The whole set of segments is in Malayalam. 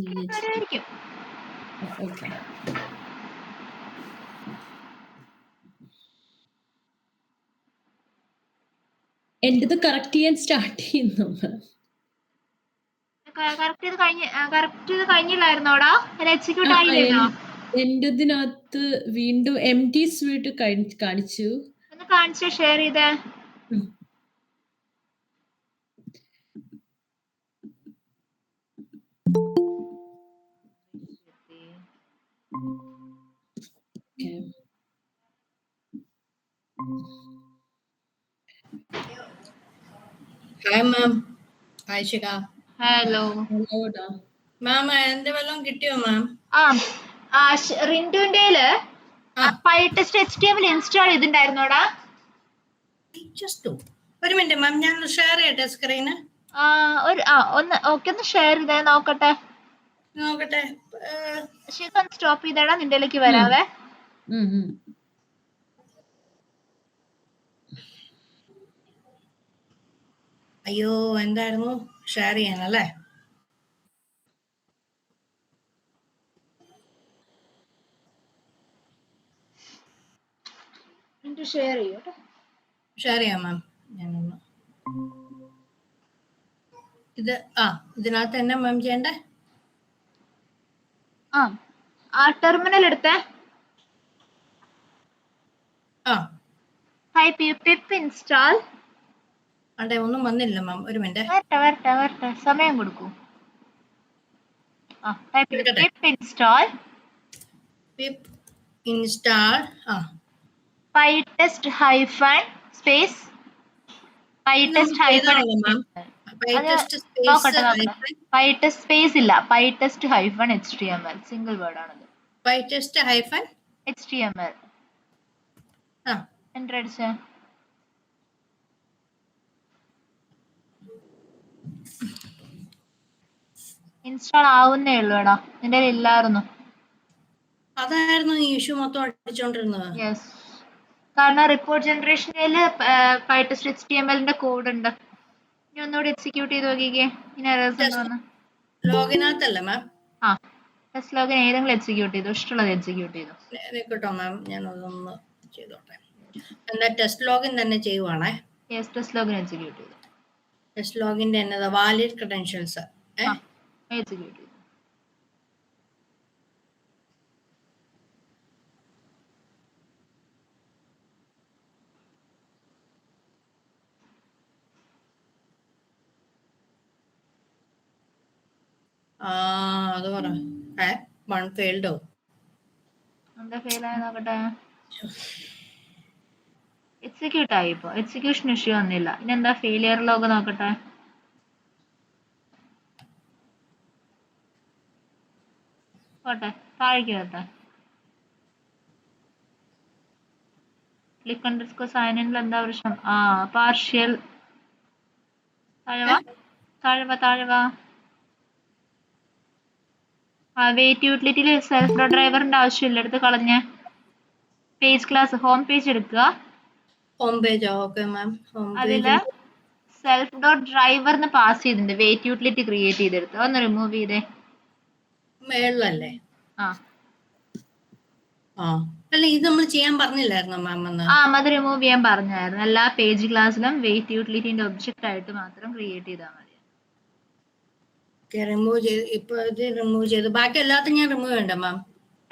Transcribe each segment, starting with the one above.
മിനിറ്റ്. വരുമായിരിക്കും. ഓക്കെ. എന്റേത് കറക്റ്റ് ചെയ്യാൻ സ്റ്റാർട്ട് ചെയ്യുന്നു. കറക്റ്റ് ഇത് കഴിഞ്ഞില്ലായിരുന്നോടാ? എക്സിക്യൂട്ട് ആയില്ലേനോ? എന്റേതിനകത്ത് വീണ്ടും empty suite കാണിച്ചു. ഒന്ന് കാണിച്ച് ഷെയർ ചെയ്തേ. Hi ma'am. Hi Shika. Hello ma'am എന്റെ വല്ലതും കിട്ടിയോ മാം? റിന്റുവിന്റെയില് പൈടെസ്റ്റ് HTML ഇൻസ്റ്റാൾ ചെയ്തിട്ടുണ്ടായിരുന്നോടാ? ജസ്റ്റ് ഒരു മിനിറ്റ് മാം, ഞാൻ ഷെയർ ചെയ്യട്ടെ സ്ക്രീന്. ഒന്ന് ഷെയർ ചെയ്തേ നോക്കട്ടെ. ശരിക്കും ഒന്ന് സ്റ്റോപ്പ് ചെയ്തേടാ, നിന്റെയിലേക്ക് വരാവേ. അയ്യോ, എന്തായിരുന്നു ഷെയർ ചെയ്യാനല്ലേ? ഷെയർ ചെയ്യൂട്ടോ. ഷെയർ ചെയ്യാം മാം. ഞാനൊന്ന് ഇതിനകത്ത് എന്നാ മാം ചെയ്യണ്ടേ? ടെർമിനൽ എടുത്തേ. ടൈപ്പ് ചെയ്യൂ പിപ്പ് ഇൻസ്റ്റാൾ. അതെ, ഒന്നും വന്നില്ല മാം, ഒരു മിനിറ്റ്. വരട്ടെ, സമയം കൊടുക്കൂ. ടൈപ്പ് ചെയ്യൂ pip install. Pip install pytest hyphen space pytest hyphen pytest space ഇല്ല, pytest hyphen HTML single word ആണത്. പൈടെസ്റ്റ് ഹൈഫൺ HTML എൻ്റർ അടിച്ചേ. ഇൻസ്റ്റാൾ ആവുന്നേ ഉള്ളൂ എടാ, നിന്റെ ഇല്ലായിരുന്നു. അതായിരുന്നു ഈ ഇഷ്യൂ മൊത്തം അടിച്ചോണ്ടിരുന്നത്. യെസ്, കാരണം റിപ്പോർട്ട് ജനറേഷനിൽ പൈടെസ്റ്റ് HTML കോഡ് ഉണ്ട്. ഇനി ഒന്നുകൂടി എക്സിക്യൂട്ട് ചെയ്ത് നോക്കിക്കേ. ലോഗിനകത്തല്ലേ മാം? ടെസ്റ്റ് ലോഗിൻ ഏതെങ്കിലും എക്സിക്യൂട്ട് ചെയ്തു, ഇഷ്ടമുള്ളത് എക്സിക്യൂട്ട് ചെയ്തു. കേട്ടോ മാം, ഞാൻ അതൊന്ന് ചെയ്തോട്ടെ. എന്താ ടെസ്റ്റ് ലോഗിൻ തന്നെ ചെയ്യുവാണേ? യെസ്, ടെസ്റ്റ് ലോഗിൻ എക്സിക്യൂട്ട് ചെയ്തു. ടെസ്റ്റ് ലോഗിന്റെ എന്നതാ വാലിഡ് ക്രെഡൻഷ്യൽസ് എക്സിക്യൂട്ട് ചെയ്തു. അത് പറ. വൺ ഫെയിൽഡോ? എന്താ ഫെയിൽ ആയി നോക്കട്ടെ. എക്സിക്യൂട്ട് ആയി. ഇപ്പോ എക്സിക്യൂഷൻ ഇഷ്യൂ വന്നില്ല. ഇനി എന്താ ഫെയിലിയർ ലോഗ് നോക്കട്ടെ. പോട്ടെ, താഴേക്ക് വരട്ടെ. ക്ലിക്ക് അണ്ടർസ്കോർ സൈൻ ഇനിൽ എന്താ പ്രശ്നം? പാർഷ്യൽ. താഴെ വെയിറ്റ് യൂട്ടിലിറ്റിയിൽ സെൽഫ് ഡ്രൈവറിന്റെ ആവശ്യമില്ല, എടുത്ത് കളഞ്ഞ. പേജ് ക്ലാസ് ഹോം പേജ് എടുക്കുക. Home page okay ma'am. അതില് സെൽഫ് ഡോട്ട് ഡ്രൈവർ പാസ് ചെയ്തിട്ടുണ്ട്. വെയിറ്റ് യൂട്ടിലിറ്റി ക്രിയേറ്റ് ചെയ്തെടുത്ത് ഒന്ന് റിമൂവ് ചെയ്തേ. മേളിലല്ലേ? അല്ല, ഇത് നമ്മൾ ചെയ്യാൻ പറഞ്ഞില്ലായിരുന്നോ മാം? അത് റിമൂവ് ചെയ്യാൻ പറഞ്ഞായിരുന്നു. എല്ലാ പേജ് ക്ലാസ്സിലും വെയിറ്റ് യൂട്ടിലിറ്റിന്റെ ഒബ്ജക്റ്റ് ആയിട്ട് മാത്രം ക്രിയേറ്റ് ചെയ്താൽ മതി. റിമൂവ് ചെയ്ത് ഇപ്പൊ ഇത് റിമൂവ് ചെയ്തു. ബാക്കി എല്ലാത്തും ഞാൻ റിമൂവ് ചെയ്യണ്ട മാം?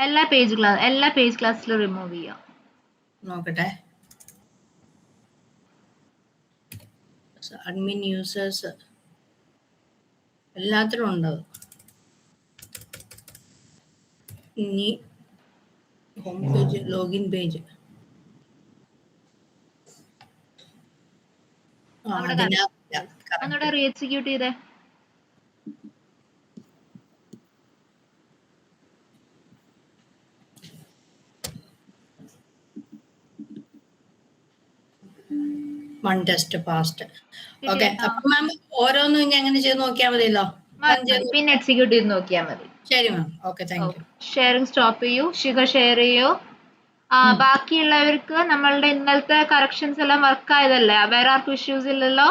എല്ലാ പേജ് ക്ലാസ്സിലും റിമൂവ് ചെയ്യാം. നോക്കട്ടെ. അഡ്മിൻ യൂസേഴ്സ് എല്ലാത്തിലും ഉണ്ട്. ഇനി ഹോം പേജ്, ലോഗിൻ പേജ് ഒന്നുകൂടെ റീ എക്സിക്യൂട്ട് ചെയ്തേ. One test past. ഓക്കെ, അപ്പൊ മാം ഓരോന്നും ഇനി അങ്ങനെ ചെയ്ത് നോക്കിയാൽ മതിയല്ലോ? പിന്നെ എക്സിക്യൂട്ട് ചെയ്ത് നോക്കിയാൽ മതി. ശരി ma'am, okay, thank you. Sharing stop ചെയ്യൂ. ശിഖ ഷെയർ ചെയ്യൂ. ബാക്കിയുള്ളവർക്ക് നമ്മളുടെ ഇന്നലത്തെ കറക്ഷൻസ് എല്ലാം വർക്ക് ആയതല്ലേ? വേറെ ആർക്കും ഇഷ്യൂസ് ഇല്ലല്ലോ?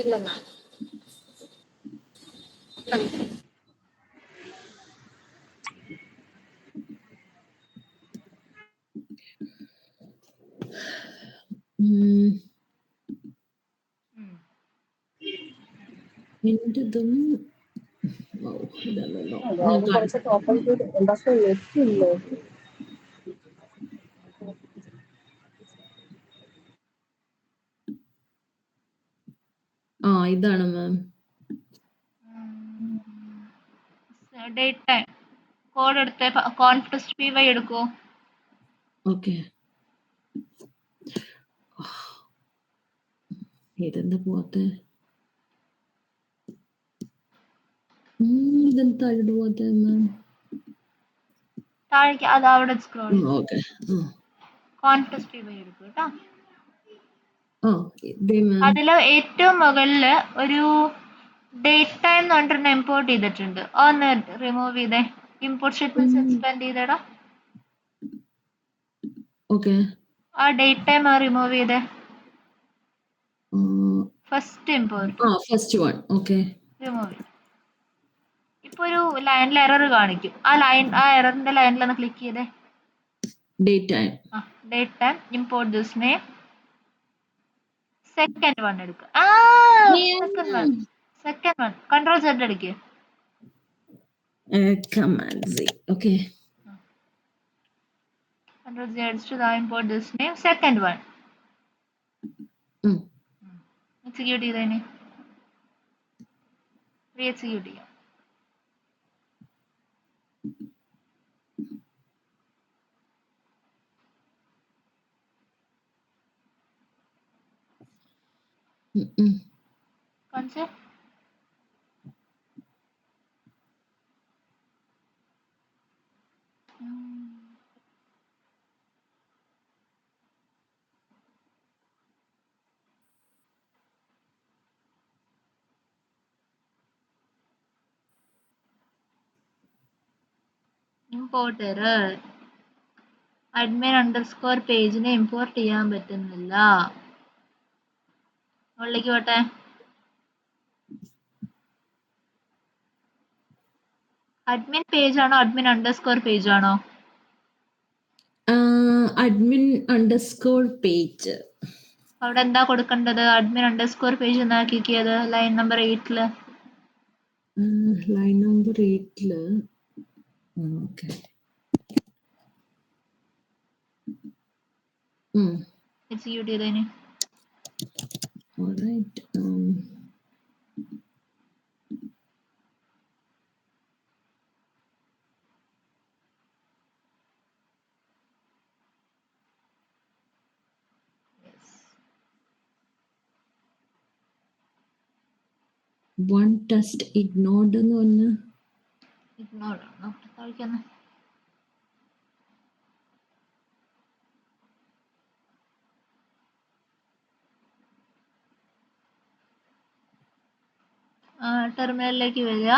ഇല്ല മാം. എന്റതും ഇതല്ലല്ലോ ഞാൻ കുറച്ച് ഓപ്പൺ ചെയ്ത് പക്ഷെ എത്തില്ലേ. ഇതാണ് മാം. ഡേറ്റ് ടൈം കോഡ് എടുത്ത് കോൺഫ്ലിക്റ്റ് PY എടുക്കൂ. ഓക്കെ. ഇതെന്താ പോവാത്തെ? ഇതെന്താ താഴോട്ട് പോവാത്തെ മാം? താഴേക്ക് അത് അവിടെ സ്ക്രോൾ ഓക്കെ. കോൺഫ്ലിക്റ്റ് PY എടുക്കൂ കേട്ടോ. ഇതേ മാം. അതില് ഏറ്റവും മുകളില് ഒരു ഡേറ്റ് ടൈം എന്ന് പറഞ്ഞിട്ട് ഇമ്പോർട്ട് ചെയ്തിട്ടുണ്ട്. ഒന്ന് റിമൂവ് ചെയ്തേ. ഇമ്പോർട്ട് സ്റ്റേറ്റ്മെന്റ് സസ്പെൻഡ് ചെയ്തേടാ. ഓക്കെ. ആ ഡേറ്റ് ടൈം റിമൂവ് ചെയ്തേ. First import first one. Okay. Remove ചെയ്തു. ഇപ്പൊ ഒരു ലൈനിൽ എറർ കാണിക്കും. ആ എററിന്റെ ലൈനിൽ ഒന്ന് ക്ലിക്ക് ചെയ്തേ. Date time. Date time import this name. Second one എടുക്കുക. സെക്കൻഡ് വൺ കൺട്രോൾ Z അടിക്കുക. Command Z. Okay. Control Z to the import this name. Second one. Execute ചെയ്തേനെ. Re-execute ചെയ്യാം. കാണിച്ചേ. Import error. Admin underscore പേജിനെ ഇമ്പോർട്ട് ചെയ്യാൻ പറ്റുന്നില്ല. ഉള്ളിലേക്ക് പോട്ടെ. അഡ്മിൻ പേജ് ആണോ അഡ്മിൻ അണ്ടർസ്കോർ പേജ് ആണോ? Admin underscore page. അവിടെ എന്താ കൊടുക്കേണ്ടത്? അഡ്മിൻ അണ്ടർസ്കോർ പേജ് എന്നാക്കിയത് line number 8. Line number 8. Okay. Execute ചെയ്തേനെ. ഓൾറൈറ്റ്. വൺ ടെസ്റ്റ് ഇഗ്നോർഡ് എന്ന് പറഞ്ഞ ഇഗ്നോർഡ് ആണോ? കഴിക്കുന്ന ടെർമിനലിലേക്ക് വരിക.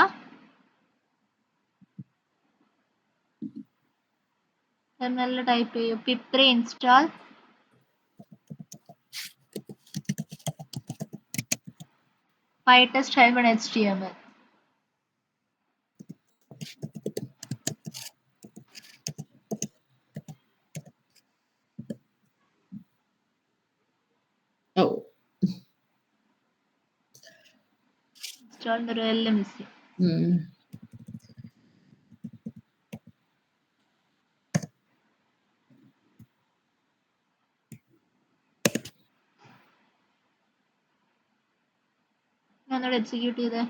ടെർമിനലിൽ ടൈപ്പ് ചെയ്യൂ pip3 ഇൻസ്റ്റാൾ pytest-html. ഇൻസ്റ്റാൾ എന്നൊരു L മിസ് ചെയ്യും. ഞാനോട് എക്സിക്യൂട്ട് ചെയ്തേ.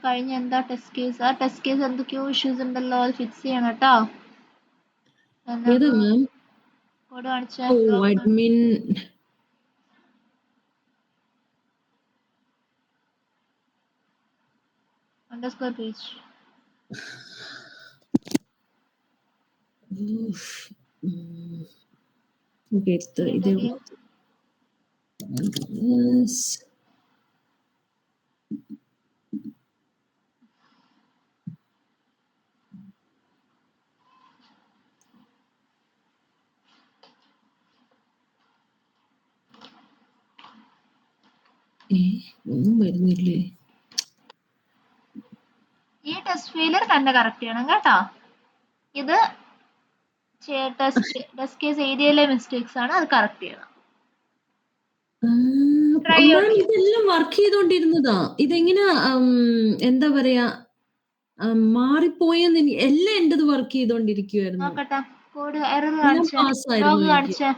കഴിഞ്ഞ എന്താ ടെസ്റ്റ് കേസ്? ആ ടെസ്റ്റ് കേസ് എന്തൊക്കെയോ ഇഷ്യൂസ് ഉണ്ടല്ലോ, അത് ഫിക്സ് ചെയ്യണം കേട്ടോ. കോഡ് കാണിച്ചേ. Admin underscore page. ഇത് ഒന്നും വരുന്നില്ലേ? ഈ ടെസ്റ്റ് ഫെയിലിയർ തന്നെ കറക്റ്റ് ചെയ്യണം കേട്ടോ. ഇത് ടെസ്റ്റ് കേസ് ഏരിയയിലെ മിസ്റ്റേക്സ് ആണ്, അത് കറക്റ്റ് ചെയ്യണം. Try out മാം ഇതെല്ലാം വർക്ക് ചെയ്തോണ്ടിരുന്നതാ. ഇതെങ്ങനെ എന്താ പറയാ മാറിപ്പോയെന്ന് എല്ലാം എന്റത് വർക്ക് ചെയ്തോണ്ടിരിക്കുവായിരുന്നു. നോക്കട്ടെ, കോഡ് എറർ എല്ലാം കാണിച്ചേ, പാസ്സായിരുന്നു ലോഗ് എനിക്ക്. കാണിച്ചേ.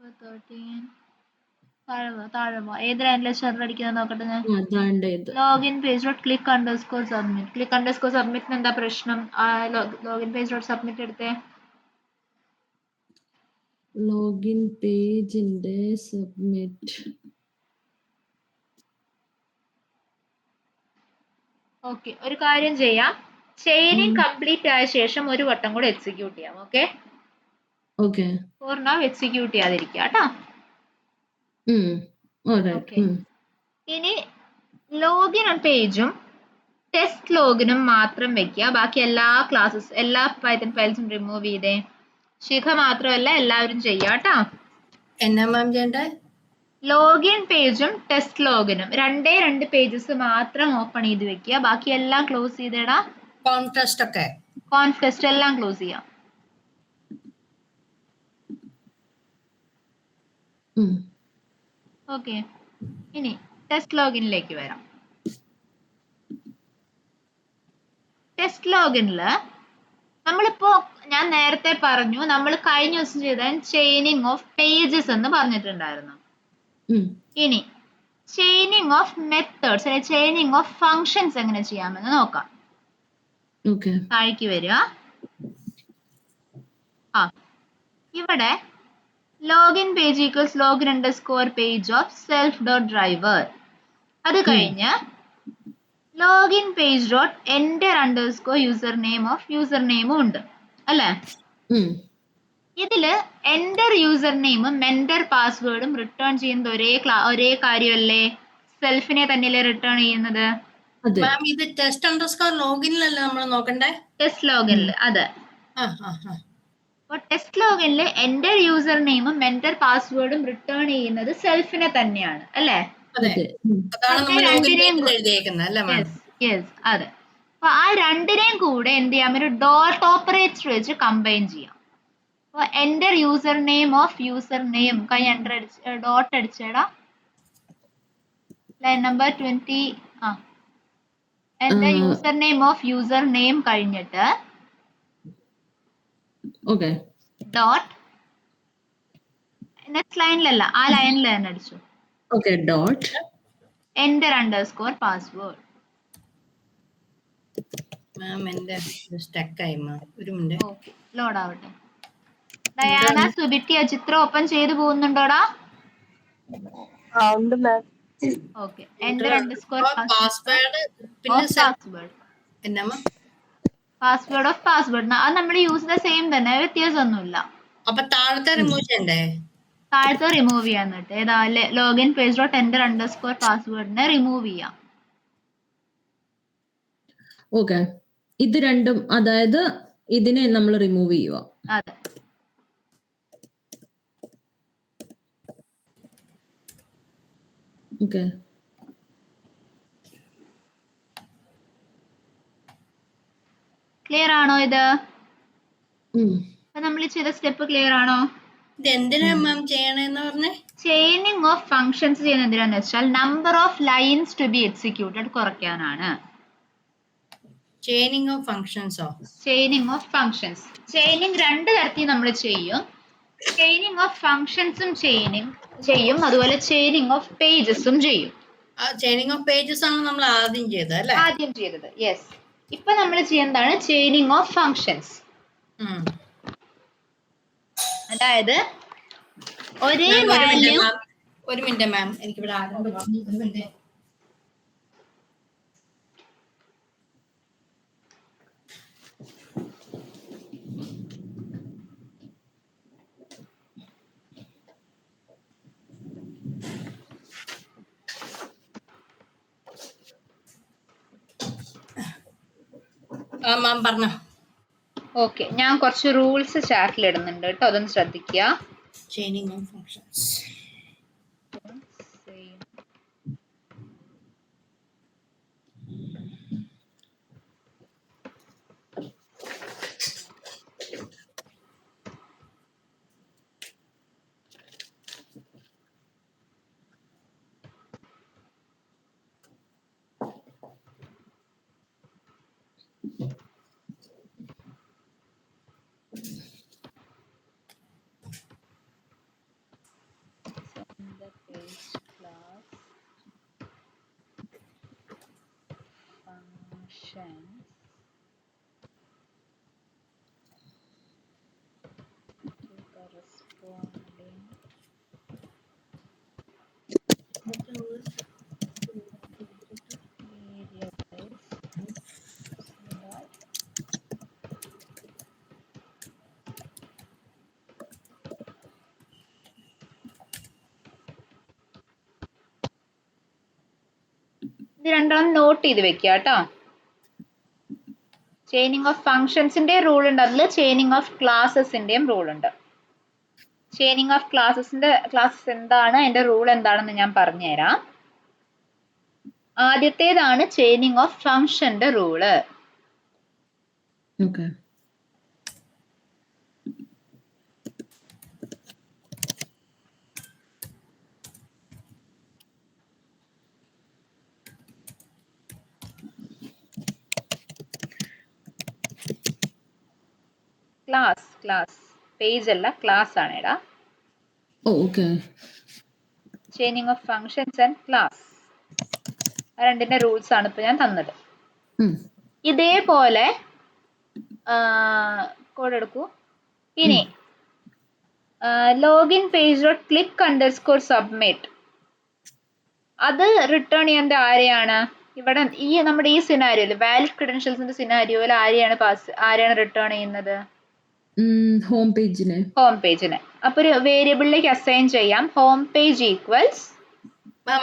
13 താഴെ പോ. ഏത് ലൈനിലെ ഷെയർ അടിക്കുന്നത് നോക്കട്ടെ ഞാൻ. അതാണ്ട് ഇത് login page dot click underscore submit. Click underscore സബ്മിറ്റിന് എന്താ പ്രശ്നം? ലോഗിൻ പേജ് ഡോട്ട് സബ്മിറ്റ് എടുത്തേ. ലോഗിൻ പേജിന്റെ സബ്മിറ്റ്. ഓക്കെ, ഒരു കാര്യം ചെയ്യാം, ചെയിനിങ് കംപ്ലീറ്റ് ആയ ശേഷം ഒരു വട്ടം കൂടെ എക്സിക്യൂട്ട് ചെയ്യാം. Okay, okay for now execute ചെയ്യാതിരിക്കുക കേട്ടോ. ഓക്കെ, ഇനി ലോഗിൻ പേജും ടെസ്റ്റ് ലോഗിനും മാത്രം വെക്കുക. ബാക്കി എല്ലാ ക്ലാസ്സസ്, എല്ലാ പൈത്തൺ ഫയൽസും റിമൂവ് ചെയ്തേ. ശിഖ മാത്രമല്ല, എല്ലാവരും ചെയ്യാം കേട്ടോ. എന്നാ മാം ചെയ്യണ്ടേ? ലോഗിൻ പേജും ടെസ്റ്റ് ലോഗിനും രണ്ട് പേജസ് മാത്രം ഓപ്പൺ ചെയ്ത് വെക്കുക. ബാക്കി എല്ലാം ക്ലോസ് ചെയ്തിടാ. കോൺടെസ്റ്റ് ഒക്കെ കോൺടെസ്റ്റ് എല്ലാം ക്ലോസ് ചെയ്യാം. ഓക്കെ, ഇനി ടെസ്റ്റ് ലോഗിനിലേക്ക് വരാം. ടെസ്റ്റ് ലോഗിനില് നമ്മളിപ്പോ, ഞാൻ നേരത്തെ പറഞ്ഞു, നമ്മൾ കഴിഞ്ഞ ദിവസം ചെയ്ത ചെയിനിങ് ഓഫ് പേജസ് എന്ന് പറഞ്ഞിട്ടുണ്ടായിരുന്നു. ഇനി ചെയിനിങ് ഓഫ് മെത്തേഡ്സ് അല്ലെങ്കിൽ ചെയിനിങ് ഓഫ് ഫങ്ഷൻസ് എങ്ങനെ ചെയ്യാമെന്ന് നോക്കാം. താഴേക്ക് വരിക. ഇവിടെ login page equals login underscore page of self dot driver. അത് കഴിഞ്ഞ് login page dot enter underscore user name of user നെയിമും ഉണ്ട് അല്ലേ? ഇതില് എൻറ്റർ യൂസർ നെയിമും മെന്റർ പാസ്വേഡും റിട്ടേൺ ചെയ്യുന്നത് ഒരേ കാര്യമല്ലേ? സെൽഫിനെ തന്നെയല്ലേ റിട്ടേൺ ചെയ്യുന്നത്? മാം ഇത് ടെസ്റ്റ് അണ്ടർസ്കോർ ലോഗിനിലല്ലേ നമ്മൾ നോക്കണ്ടേ? ടെസ്റ്റ് ലോഗിനില്. അതെ, അപ്പോൾ ടെസ്റ്റ് ലോഗിനില് എൻറ്റർ യൂസർ നെയിമും മെന്റർ പാസ്വേഡും റിട്ടേൺ ചെയ്യുന്നത് സെൽഫിനെ തന്നെയാണ് അല്ലേ? അതെ, അതാണ് നമ്മൾ ലോഗിൻ പേജിൽ എഴുതിയേക്കുന്നത് അല്ലേ മാം? യെസ്, അതെ. അപ്പൊ ആ രണ്ടിനെയും കൂടെ എന്ത് ചെയ്യാം, ഒരു ഡോട്ട് ഓപ്പറേറ്റർ വെച്ച് കമ്പൈൻ ചെയ്യാം. അപ്പോൾ enter user name of user name കഴിഞ്ഞ് എൻ്റർ ഡോട്ട് അടിച്ചേടാ. Line number 20. Enter user name of user name കഴിഞ്ഞിട്ട് ഡോട്ട്, നെക്സ്റ്റ് ലൈനിലല്ല, ആ ലൈനിൽ തന്നെ അടിച്ചു. Dot enter underscore password. Ma'am എന്റെ സ്റ്റക്കായി മാം, ഒരു മിനിറ്റ്. ഓക്കെ, ലോഡ് ആവട്ടെ. ഡയാന, സുബിറ്റി, അജിത്ര ഓപ്പൺ ചെയ്തു പോകുന്നുണ്ടോടാ? ഓക്കെ, എൻറ്റർ അണ്ടർസ്കോർ പാസ്വേഡ്, പിന്നെ പാസ്വേഡ് ഓഫ് പാസ്വേഡ് അത് നമ്മൾ യൂസ് ദ സെയിം തന്നെ, വ്യത്യാസമൊന്നുമില്ല. അപ്പൊ താഴത്തെ റിമൂവ് ചെയ്യണ്ടേ? താഴത്തെ റിമൂവ് ചെയ്യാൻ എന്നിട്ട് ഏതാ login page dot enter underscore പാസ്വേഡിനെ റിമൂവ് ചെയ്യാം. ഓക്കെ, ഇത് രണ്ടും, അതായത് ഇതിനെ നമ്മൾ റിമൂവ് ചെയ്യുക. അതെ, ഓക്കെ. ക്ലിയർ ആണോ ഇത്? നമ്മൾ ചെയ്ത സ്റ്റെപ്പ് ക്ലിയർ ആണോ? ഇത് എന്തിനാ മാം ചെയ്യണേന്ന് പറഞ്ഞേ? ചെയിനിങ് ഓഫ് ഫങ്ഷൻസ് ചെയ്യുന്നത് എന്തിനാന്ന് വെച്ചാൽ number of lines to be executed കുറയ്ക്കാനാണ്. ചെയിനിങ് ഓഫ് ഫങ്ഷൻസോ? Chaining of functions. ചെയിനിങ് രണ്ട് തരത്തിൽ നമ്മൾ ചെയ്യും. ചെയിനിങ് ഓഫ് ഫങ്ഷൻസും ചെയ്യും, അതുപോലെ ചെയിനിങ് ഓഫ് പേജസും ചെയ്യും. ചെയിനിങ് ഓഫ് പേജസ് ആണ് നമ്മൾ ആദ്യം ചെയ്തത് അല്ലേ? ആദ്യം ചെയ്തത്, യെസ്. ഇപ്പൊ നമ്മൾ ചെയ്യുന്നതാണ് ചെയിനിങ് ഓഫ് ഫങ്ഷൻസ്. അതായത് ഒരേ വാല്യൂ. ഒരു മിനിറ്റ് മാം, എനിക്കിവിടെ ആരോട് പറഞ്ഞു, ഒരു മിനിറ്റ്. മാം പറഞ്ഞോ. ഓക്കെ, ഞാൻ കുറച്ച് റൂൾസ് ചാറ്റിൽ ഇടുന്നുണ്ട് കേട്ടോ, അതൊന്ന് ശ്രദ്ധിക്കുക. Chaining of functions. page class functions to corresponding variables so that ഇത് രണ്ടെണ്ണം നോട്ട് ചെയ്ത് വെക്കുക കേട്ടോ. ചെയിനിങ് ഓഫ് ഫങ്ഷൻസിന്റെ റൂൾ ഉണ്ട്, അതിൽ ചെയിനിങ് ഓഫ് ക്ലാസസിന്റെയും റൂൾ ഉണ്ട്. ചെയിനിങ് ഓഫ് ക്ലാസസ് എന്താണ്, അതിന്റെ റൂൾ എന്താണെന്ന് ഞാൻ പറഞ്ഞുതരാം. ആദ്യത്തേതാണ് ചെയിനിങ് ഓഫ് ഫങ്ഷന്റെ റൂള്. Okay. ക്ലാസ് പേജ് അല്ല, ക്ലാസ് ആണ് എടാ. Oh, okay. Chaining of functions and class, രണ്ടിന്റെ റൂൾസ് ആണ് ഇപ്പൊ ഞാൻ തന്നത്. ഇതേപോലെ കോഡ് എടുക്കൂ. ഇനി login page dot click underscore submit, അത് റിട്ടേൺ ചെയ്യേണ്ട ആരെയാണ്? ഇവിടെ നമ്മുടെ ഈ സിനാരിയോയിൽ വാലിഡ് ക്രെഡൻഷ്യൽസിന്റെ സിനാരിയോയിൽ ആരെയാണ് റിട്ടേൺ ചെയ്യുന്നത്? ഹോം പേജിനെ. അപ്പൊ ഒരു വേരിയബിളിലേക്ക് അസൈൻ ചെയ്യാം. ഹോം പേജ് ഈക്വൽസ്,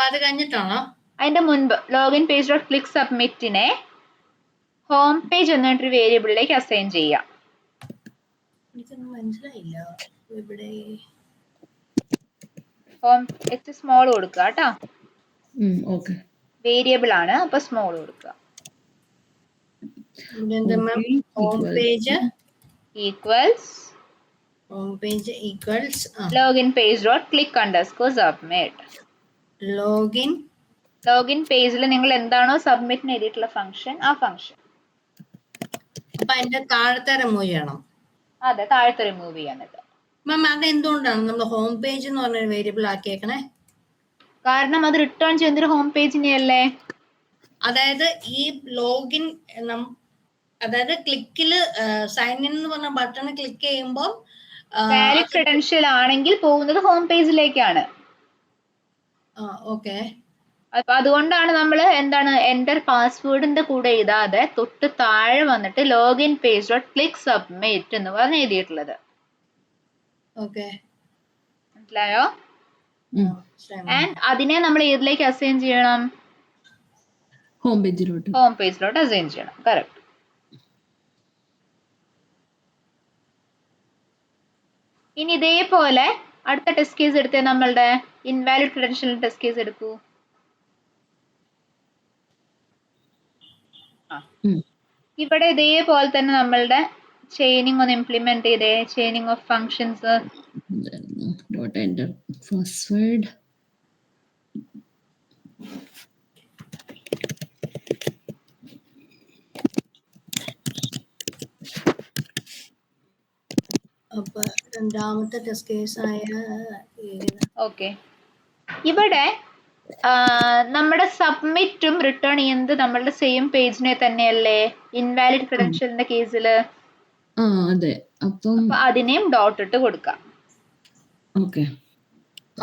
അത് കഴിഞ്ഞിട്ടാണോ? അതിന്റെ മുൻപ് ലോഗിൻ പേജ് ഡോട്ട് ക്ലിക്ക് സബ്മിറ്റിനെ ഹോം പേജ് എന്നിട്ടൊരു വേരിയബിളിലേക്ക് അസൈൻ ചെയ്യാം. എനിക്കൊന്നും മനസ്സിലായില്ല. ഇവിടെ ഹോം സ്മോൾ കൊടുക്കുക കേട്ടോ. ഓക്കെ. വേരിയബിൾ ആണ്, അപ്പൊ സ്മോൾ കൊടുക്കുക. Home page equals login page dot click underscore submit. Login പേജിൽ നിങ്ങൾ എന്താണോ സബ്മിറ്റിന് എഴുതിയിട്ടുള്ള ഫംഗ്ഷൻ, ആ ഫംഗ്ഷൻ. അപ്പൊ അതിന്റെ താഴത്തെ റിമൂവ് ചെയ്യണം. അതെ, താഴത്തെ റിമൂവ് ചെയ്യാനിട്ട്. മാം അത് എന്തുകൊണ്ടാണ് നമ്മൾ ഹോം പേജ് എന്ന് പറഞ്ഞ വേരിയബിൾ ആക്കിയേക്കണേ? കാരണം അത് റിട്ടേൺ ചെയ്യുന്നൊരു ഹോം പേജിനെയല്ലേ. അതായത് ഈ ലോഗിൻ, അതായത് ക്ലിക്കില് സൈൻ ഇൻ എന്ന് പറഞ്ഞ ബട്ടൺ ക്ലിക്ക് ചെയ്യുമ്പോൾ വാലിഡ് ക്രെഡൻഷ്യൽ ആണെങ്കിൽ പോകുന്നത് ഹോം പേജിലേക്കാണ്. ഓക്കെ. അപ്പൊ അതുകൊണ്ടാണ് നമ്മൾ എന്താണ് എന്റർ പാസ്വേഡിന്റെ കൂടെ എഴുതാതെ തൊട്ട് താഴെ വന്നിട്ട് login page dot click submit എന്ന് പറഞ്ഞ് എഴുതിയിട്ടുള്ളത്. ഓക്കെ, മനസ്സിലായോ? ആൻഡ് അതിനെ നമ്മൾ ഏതിലേക്ക് അസൈൻ ചെയ്യണം? ഹോം പേജിലോട്ട് അസൈൻ ചെയ്യണം. കറക്റ്റ്. ഇനി ഇതേപോലെ അടുത്ത ടെസ്റ്റ് കേസ് എടുത്തേ, നമ്മളുടെ ഇൻവാലിഡ് ക്രെഡൻഷ്യൽ ടെസ്റ്റ് കേസ് എടുക്കൂ. ഇവിടെ ഇതേപോലെ തന്നെ നമ്മളുടെ ചെയിനിങ് ഒന്ന് ഇംപ്ലിമെന്റ് ചെയ്തേ. Chaining of functions dot enter password. അപ്പൊ രണ്ടാമത്തെ ടെസ്റ്റ് കേസ് ആയ ഓക്കെ. ഇവിടെ നമ്മുടെ സബ്മിറ്റും റിട്ടേൺ ചെയ്യുന്നത് നമ്മളുടെ സെയിം പേജിനെ തന്നെയല്ലേ ഇൻവാലിഡ് ക്രെഡൻഷ്യലിന്റെ കേസില്. അതെ. അപ്പൊ അതിനെയും ഡോട്ട് ഇട്ട് കൊടുക്കാം. ഓക്കെ.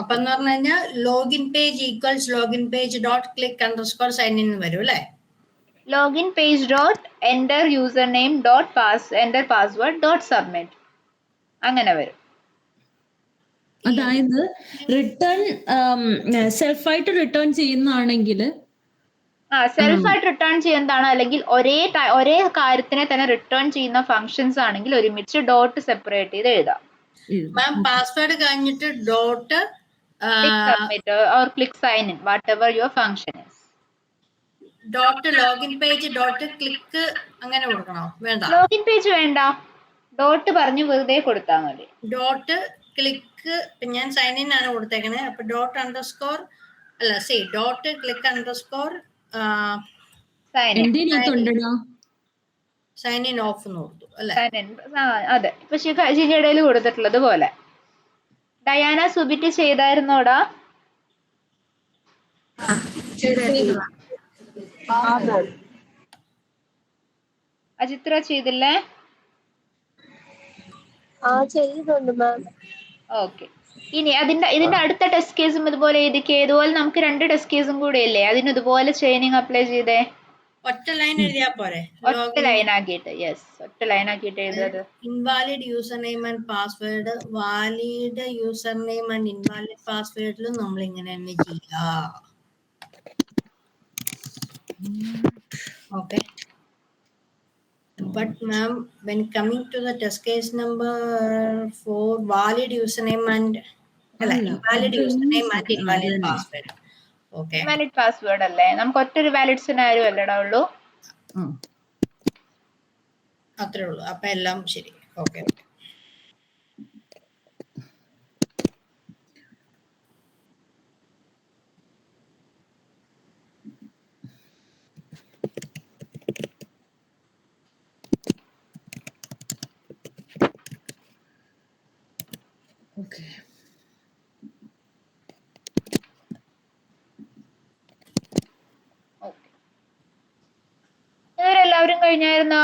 അപ്പൊ എന്ന് പറഞ്ഞു കഴിഞ്ഞാൽ login page equals login page dot click underscore sign in വരും അല്ലേ? Login page dot enter user name dot enter password dot submit, അങ്ങനെ വരും. അതായത് റിട്ടേൺ സെൽഫായിട്ട് റിട്ടേൺ ചെയ്യുന്നതാണെങ്കിൽ സെൽഫായിട്ട് റിട്ടേൺ ചെയ്യുന്നതാണ്, അല്ലെങ്കിൽ ഒരേ കാര്യത്തിനെ തന്നെ റിട്ടേൺ ചെയ്യുന്ന ഫങ്ഷൻസ് ആണെങ്കിൽ ഒരുമിച്ച് ഡോട്ട് സെപ്പറേറ്റ് ചെയ്ത് എഴുതാം. മാം പാസ്വേഡ് കഴിഞ്ഞിട്ട് dot submit or click sign in, whatever your function is. Dot login page dot click അങ്ങനെ കൊടുക്കണോ? വേണ്ട, ലോഗിൻ പേജ് വേണ്ട, ഡോട്ട് പറഞ്ഞു വെറുതെ കൊടുത്താൽ മതി. ഡോട്ട് ക്ലിക്ക്, ഞാൻ സൈൻ ഇൻ ആണ് കൊടുത്തേക്കണേ. അപ്പൊ ഡോട്ട് അണ്ടർസ്കോർ അല്ല dot click underscore sign in of എന്ന് കൊടുത്തു അല്ലെ? അതെ, ഇപ്പൊ ശിഖയുടെ കൊടുത്തിട്ടുള്ളത് പോലെ. ഡയാന സുബിറ്റ് ചെയ്തായിരുന്നോടാ? അജിത്ര ചെയ്തില്ലേ? ചെയ്യുന്നുണ്ട് മാം. ഓക്കെ. ഇനി ഇതിന്റെ അടുത്ത ടെസ്റ്റ് കേസും ഇതുപോലെ ഇതുപോലെ നമുക്ക് 2 ടെസ്റ്റ് കേസും കൂടെ ഇല്ലേ, അതിന് ഇതുപോലെ ചെയിനിങ് അപ്ലൈ ചെയ്തേ. ഒറ്റ ലൈൻ എഴുതിയാ പോരെ? ഒറ്റ ലൈൻ ആക്കിയിട്ട്. യെസ്, ഒറ്റ ലൈൻ ആക്കിയിട്ട് എഴുതത്. Invalid user name and password, valid user name and invalid പാസ്വേഡിലും നമ്മൾ ഇങ്ങനെ തന്നെ ചെയ്യുക. Okay. But ma'am, when coming to the test case number 4, valid username and invalid username and invalid password. Okay. Invalid password അല്ലേ? നമുക്ക് ഒറ്റൊരു വാലിഡ് സിനാരിയോ അല്ലേടാ ഉള്ളൂ. അത്രേ ഉള്ളൂ. അപ്പൊ എല്ലാം ശരി. ഓക്കെ. ഓക്കെ. ഇവരെല്ലാവരും കഴിഞ്ഞായിരുന്നോ?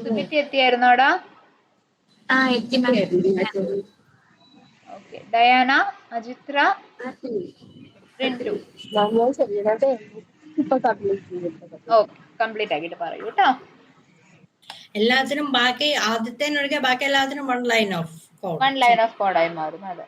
സുബിത്തി എത്തിയായിരുന്നോടാ? Okay. Diana, Ajithra, Rintu. Okay, complete ആക്കിയിട്ട് പറയൂ കേട്ടോ. എല്ലാത്തിനും ബാക്കി ആദ്യത്തേനൊഴികെ ബാക്കി എല്ലാത്തിനും 1 line of code. 1 line of കോഡായി മാറും. അതെ.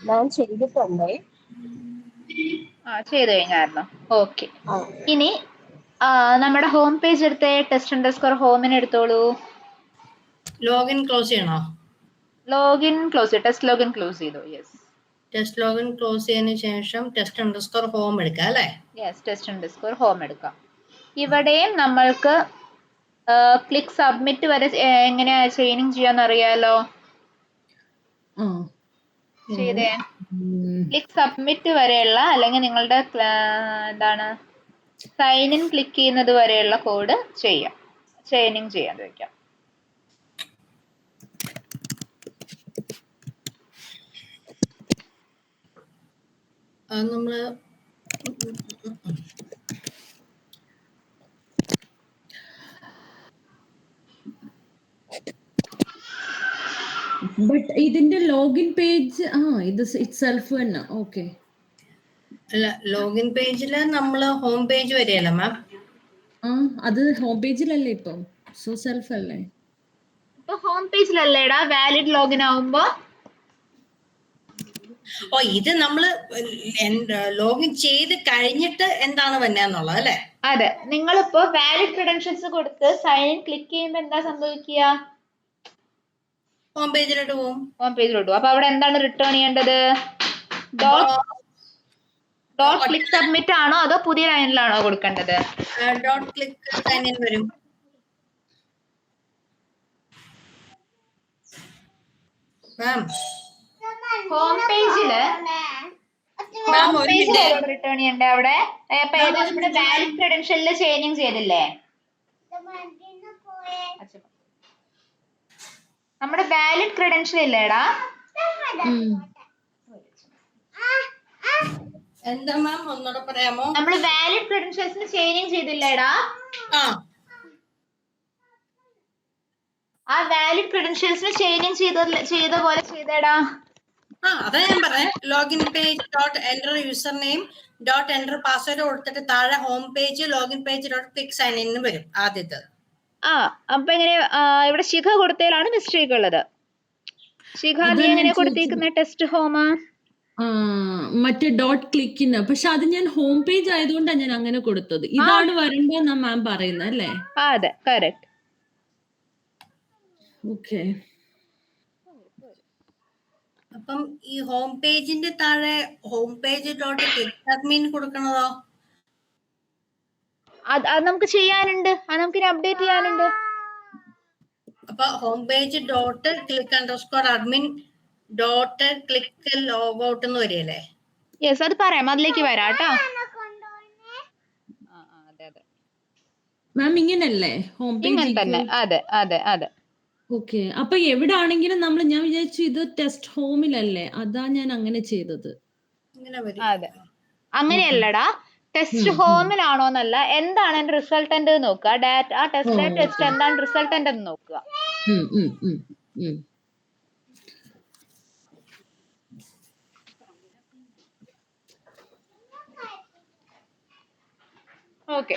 ഞാൻ ചെയ്തിട്ടുണ്ടേ. ചെയ്തു കഴിഞ്ഞായിരുന്നു. ഓക്കെ. ഇനി നമ്മുടെ ഹോം പേജ് എടുത്തേ. test_home എടുത്തോളൂ. ലോഗിൻ ക്ലോസ് ചെയ്യണോ? ലോഗിൻ ക്ലോസ് ചെയ്തു. ടെസ്റ്റ് ലോഗിൻ ക്ലോസ് ചെയ്തു. യെസ്. ടെസ്റ്റ് ലോഗിൻ ക്ലോസ് ചെയ്തതിനു ശേഷം test_home എടുക്കാം അല്ലേ? യെസ്, test_home എടുക്കാം. ഇവിടെയും നമ്മൾക്ക് ക്ലിക്ക് സബ്മിറ്റ് വരെ എങ്ങനെയാ ചെയിനിങ് ചെയ്യാന്ന് അറിയാലോ. ചെയ്തേ. ക്ലിക്ക് സബ്മിറ്റ് വരെയുള്ള, അല്ലെങ്കിൽ നിങ്ങളുടെ എന്താണ് സൈൻ ഇൻ ക്ലിക്ക് ചെയ്യുന്നത് വരെയുള്ള കോഡ് ചെയ്യാം, ചെയിനിങ് ചെയ്യാൻ വെക്കാം. അത് നമ്മള് ബട്ട് ഇതിന്റെ ലോഗിൻ പേജ് ഇത് ഇറ്റ്സെൽഫ് തന്നെ. ഓക്കെ. അല്ല, ലോഗിൻ പേജില് നമ്മള് ഹോം പേജ് വരെയല്ല മാം. അത് ഹോം പേജിലല്ലേ ഇപ്പം? സോ സെൽഫ് അല്ലേ? ഇപ്പൊ ഹോം പേജിലല്ലേടാ വാലിഡ് ലോഗിൻ ആവുമ്പോ. ഇത് നമ്മള് ലോഗിൻ ചെയ്ത് കഴിഞ്ഞിട്ട് എന്താണ് വന്നേന്നുള്ളത് അല്ലേ? അതെ. നിങ്ങളിപ്പോ വാലിഡ് ക്രെഡൻഷ്യൽസ് കൊടുത്ത് സൈൻ ഇൻ ക്ലിക്ക് ചെയ്യുമ്പോ എന്താ സംഭവിക്കുക? ഹോം പേജിലോട്ട് പോകും. ഹോം പേജിലോട്ട്. അപ്പൊ അവിടെ എന്താണ് റിട്ടേൺ ചെയ്യേണ്ടത്? ഡോട്ട് ക്ലിക്ക് സബ്മിറ്റ് ആണോ അതോ പുതിയ ലൈനിലാണോ കൊടുക്കേണ്ടത്? ഡോട്ട് ക്ലിക്ക് സൈൻ ഇൻ വരും. ഹോം പേജില് മാം ഹോം ഒരു പേജിൽ മിനിറ്റ്. ഏതോടെ റിട്ടേൺ ചെയ്യണ്ടേ അവിടെ? അപ്പൊ മാം ഏതാ ഒരു നമ്മുടെ മിനിറ്റ്. വാലിഡ് ക്രെഡൻഷ്യലില് ചേഞ്ചിങ് ചെയ്തില്ലേ? നമ്മുടെ വാലിഡ് ക്രെഡൻഷ്യൽ ഇല്ലേടാ? എന്താ മാം ഒന്നുകൂടെ പറയാമോ? നമ്മള് വാലിഡ് ക്രെഡൻഷ്യൽസിന് ചേഞ്ചിങ് ചെയ്തില്ലേടാ? ആ ആ വാലിഡ് ക്രെഡൻഷ്യൽസിന് ചേഞ്ചിങ് ചെയ്ത പോലെ ചെയ്തേടാ. അതാ ഞാൻ പറയാം. Login page dot enter user name dot enter password കൊടുത്തിട്ട് താഴെ home page login page dot click sign in വരും ആദ്യത്തെ. അപ്പൊ എങ്ങനെ ഇവിടെ ശിഖ കൊടുത്തതിലാണ് മിസ്റ്റേക്ക് ഉള്ളത്. ശിഖ നീ എങ്ങനെ കൊടുത്തേക്കുന്ന ടെസ്റ്റ് ഹോം? മറ്റേ ഡോട്ട് ക്ലിക്കിന്, പക്ഷെ അത് ഞാൻ ഹോം പേജ് ആയതുകൊണ്ടാണ് ഞാൻ അങ്ങനെ കൊടുത്തത്. ഇതാണ് വരണ്ടെന്നാ മാം പറയുന്നത് അല്ലേ? അതെ, കറക്റ്റ്. ഓക്കെ. അപ്പം ഈ ഹോം പേജിന്റെ താഴെ home page dot click admin കൊടുക്കണതോ? അത് നമുക്ക് ചെയ്യാനുണ്ട്, അത് നമുക്ക് അപ്ഡേറ്റ് ചെയ്യാനുണ്ട്. അപ്പൊ home page dot click underscore admin dot click log out എന്ന് വരികയല്ലേ? യെസ്, അത് പറയാം, അതിലേക്ക് വരാം കേട്ടോ. മാം ഇങ്ങനല്ലേ ഹോം പേജ് തന്നെ? അതെ അതെ അതെ. ഓക്കെ. അപ്പൊ എവിടെ ആണെങ്കിലും ഞാൻ വിചാരിച്ചു ഇത് ടെസ്റ്റ് ഹോമിലല്ലേ, അതാ ഞാൻ അങ്ങനെ ചെയ്തത്. അതെ, അങ്ങനെയല്ലടാ. ടെസ്റ്റ് ഹോമിലാണോന്നല്ല, എന്താണ് എന്റെ റിസൾട്ടന്റ് നോക്കുക. ആ ടെസ്റ്റ് എന്താണ് റിസൾട്ടന്റ് എന്ന് നോക്കുക. ഓക്കെ.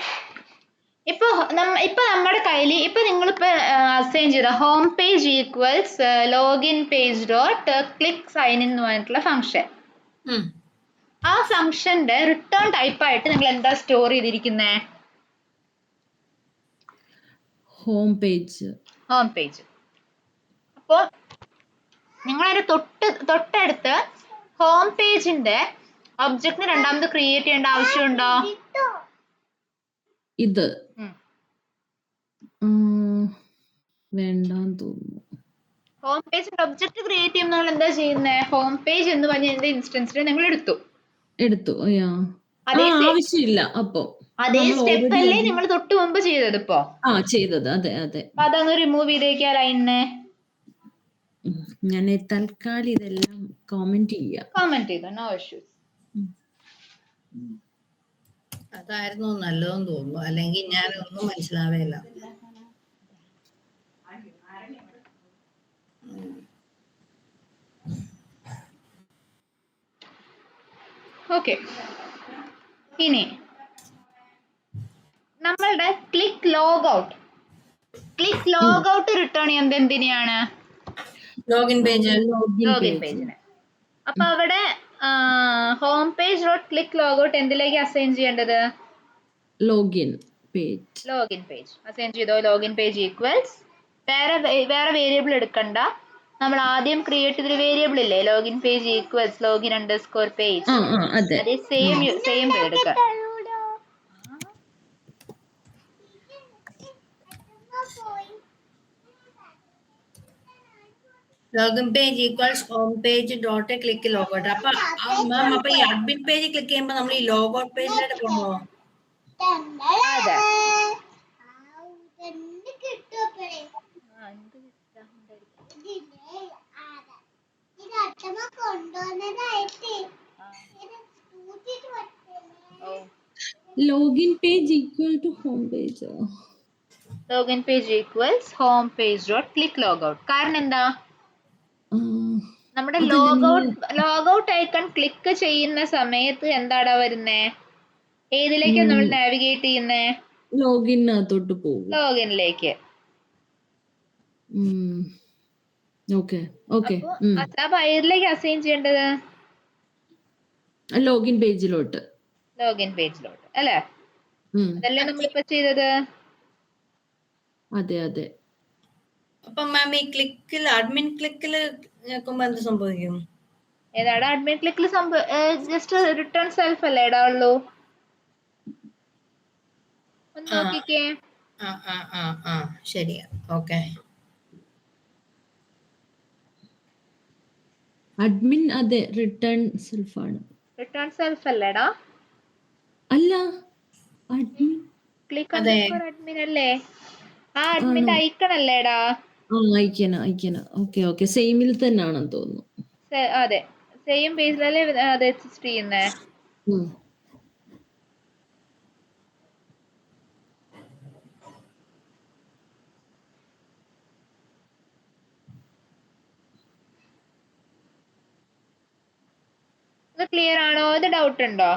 ഇപ്പൊ നമ്മുടെ കയ്യിൽ ഇപ്പൊ നിങ്ങളിപ്പോ അസൈൻ ചെയ്ത home page equals login page dot click sign in എന്ന് പറഞ്ഞിട്ടുള്ള ഫംഗ്ഷൻ, ആ ഫംഗ്ഷന്റെ റിട്ടേൺ ടൈപ്പ് ആയിട്ട് നിങ്ങൾ എന്താ സ്റ്റോർ ചെയ്തിരിക്കുന്നേ? Home page. അപ്പോ നിങ്ങളതിന്റെ തൊട്ടടുത്ത് ഹോം പേജിന്റെ ഒബ്ജക്റ്റിന് രണ്ടാമത് ക്രിയേറ്റ് ചെയ്യേണ്ട ആവശ്യമുണ്ടോ? ഇത് വേണ്ടാന്ന് തോന്നുന്നു. ഹോം പേജിന്റെ ഒബ്ജക്റ്റ് ക്രിയേറ്റ് ചെയ്യുമ്പോൾ നിങ്ങൾ എന്താ ചെയ്യുന്നത്? ഹോം പേജ് എന്ന് പറഞ്ഞ ഇൻസ്റ്റൻസിനെ നിങ്ങൾ എടുത്തു. ആവശ്യമില്ല. അപ്പൊ അതേ സ്റ്റെപ്പ് അല്ലേ നിങ്ങൾ തൊട്ട് മുമ്പ് ചെയ്തത്? ഇപ്പോ ചെയ്തത് അതെ അതെ. അതങ്ങ് റിമൂവ് ചെയ്തേക്കാ ലൈനിനെ. ഞാൻ തൽക്കാലം ഇതെല്ലാം കമന്റ് ചെയ്തു. No issues. അതായിരുന്നു നല്ലതെന്ന് തോന്നുന്നു, അല്ലെങ്കിൽ ഞാൻ ഒന്നും മനസ്സിലാവേല. ഓക്കെ. ഇനി നമ്മളുടെ ക്ലിക്ക് ലോഗ് ഔട്ട് റിട്ടേൺ ചെയ്യുന്നത് എന്തിനെയാണ്? ലോഗിൻ പേജിന്. അപ്പൊ അവിടെ home page dot click log out എന്തിലേക്ക് അസൈൻ ചെയ്യേണ്ടത്? ലോഗിൻ പേജ് അസൈൻ ചെയ്തോ. ലോഗിൻ പേജ് ഈക്വൽസ് വേറെ വേരിയബിൾ എടുക്കണ്ട, നമ്മൾ ആദ്യം ക്രിയേറ്റ് ചെയ്തൊരു വേരിയബിൾ ഇല്ലേ, login page equals login underscore page, അതേ സെയിം എടുക്കാം. Login page equals home page dot click log out. അപ്പൊ മാം അപ്പൊ ഈ അഡ്മിൻ പേജ് ക്ലിക്ക് ചെയ്യുമ്പോൾ നമ്മൾ ഈ ലോഗ് ഔട്ട് പേജിലോട്ട് പോകണോ? അതെ. Login page equal to home page. Login page equals home page dot click log out. കാരണം എന്താ? നമ്മുടെ ലോഗ് ഔട്ട് ഐക്കൺ ക്ലിക്ക് ചെയ്യുന്ന സമയത്ത് എന്താടാ വരുന്നേ? ഏതിലേക്കാണ് നമ്മൾ നാവിഗേറ്റ് ചെയ്യുന്നേ? ലോഗിനകത്തോട്ട് പോകും. ലോഗിനിലേക്ക്. അപ്പൊ ഏതിലേക്ക് അസൈൻ ചെയ്യേണ്ടത്? ലോഗിൻ പേജിലോട്ട് അല്ലേ? അതല്ലേ നമ്മളിപ്പോ ചെയ്തത്? അതെ. അപ്പൊ മാം ഈ ക്ലിക്കിൽ അഡ്മിൻ ക്ലിക്കിൽ നോക്കുമ്പോ എന്ത് സംഭവിക്കും? ഏതാടാ അഡ്മിൻ ക്ലിക്കിൽ ജസ്റ്റ് റിട്ടേൺ സെൽഫ് അല്ലേ ഇടാവുള്ളൂ. ഒന്ന് നോക്കിക്കേ. ശരിയാ. ഓക്കെ. അഡ്മിൻ അതെ റിട്ടേൺ സെൽഫ് ആണ്. റിട്ടേൺ സെൽഫ് അല്ലേടാ? അല്ല, admin ക്ലിക്ക് അതെ. അണ്ടർസ്കോർ അഡ്മിൻ അല്ലേ? ആ അഡ്മിന്റെ ഐക്കൺ അല്ലേടാ? അയക്കാനാ. ഓക്കെ സെയിമിൽ തന്നെയാണെന്ന് തോന്നുന്നു. അതെ, സെയിം പേജിലല്ലേ അത് എക്സിസ്റ്റ് ചെയ്യുന്നേ. ഉം. ഇത് ക്ലിയർ ആണോ? ഇത് ഡൗട്ട് ഉണ്ടോ?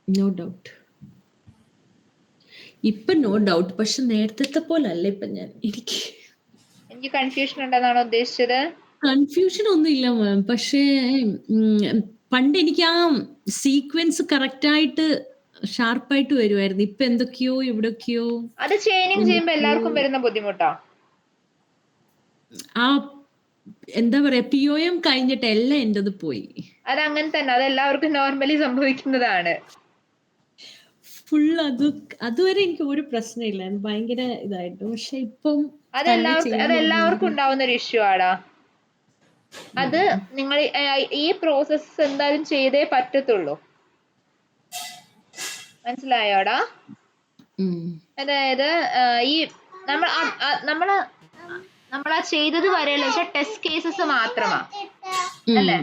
No doubt. ഇപ്പൊ നോ ഡൗട്ട്. പക്ഷെ നേരത്തെ പോലെ അല്ല ഇപ്പൊ എനിക്ക് കൺഫ്യൂഷൻ ഉണ്ടെന്നാണോ ഉദ്ദേശിച്ചത്? കൺഫ്യൂഷൻ ഒന്നും ഇല്ല മാം. പക്ഷേ പണ്ട് എനിക്ക് ആ സീക്വൻസ് കറക്റ്റ് ആയിട്ട് ഷാർപ്പായിട്ട് വരുമായിരുന്നു. ഇപ്പൊ എന്തൊക്കെയോ ഇവിടൊക്കെയോ അത് ചെയിനിങ് ചെയ്യുമ്പോ എല്ലാവർക്കും വരുന്ന ബുദ്ധിമുട്ടാ. ആ എന്താ പറയാ, POM കഴിഞ്ഞിട്ട് എല്ലാം എന്റത് പോയി. അത് അങ്ങനെ തന്നെ, അത് എല്ലാവർക്കും നോർമലി സംഭവിക്കുന്നതാണ്. ഫുൾ അതുവരെ എനിക്ക് ഒരു പ്രശ്നമില്ല, ഭയങ്കര ഇതായിട്ട്. പക്ഷെ ഇപ്പം അതെല്ലാവർക്കും ഉണ്ടാവുന്ന ഒരു ഇഷ്യൂ ആടാ. അത് നിങ്ങൾ ഈ പ്രോസസ് എന്തായാലും ചെയ്തേ പറ്റത്തുള്ളൂ. മനസ്സിലായോടാ? അതായത് ഈ നമ്മളാ ചെയ്തത് വരെയുള്ള ടെസ്റ്റ് കേസസ് മാത്രമാ അല്ലേ?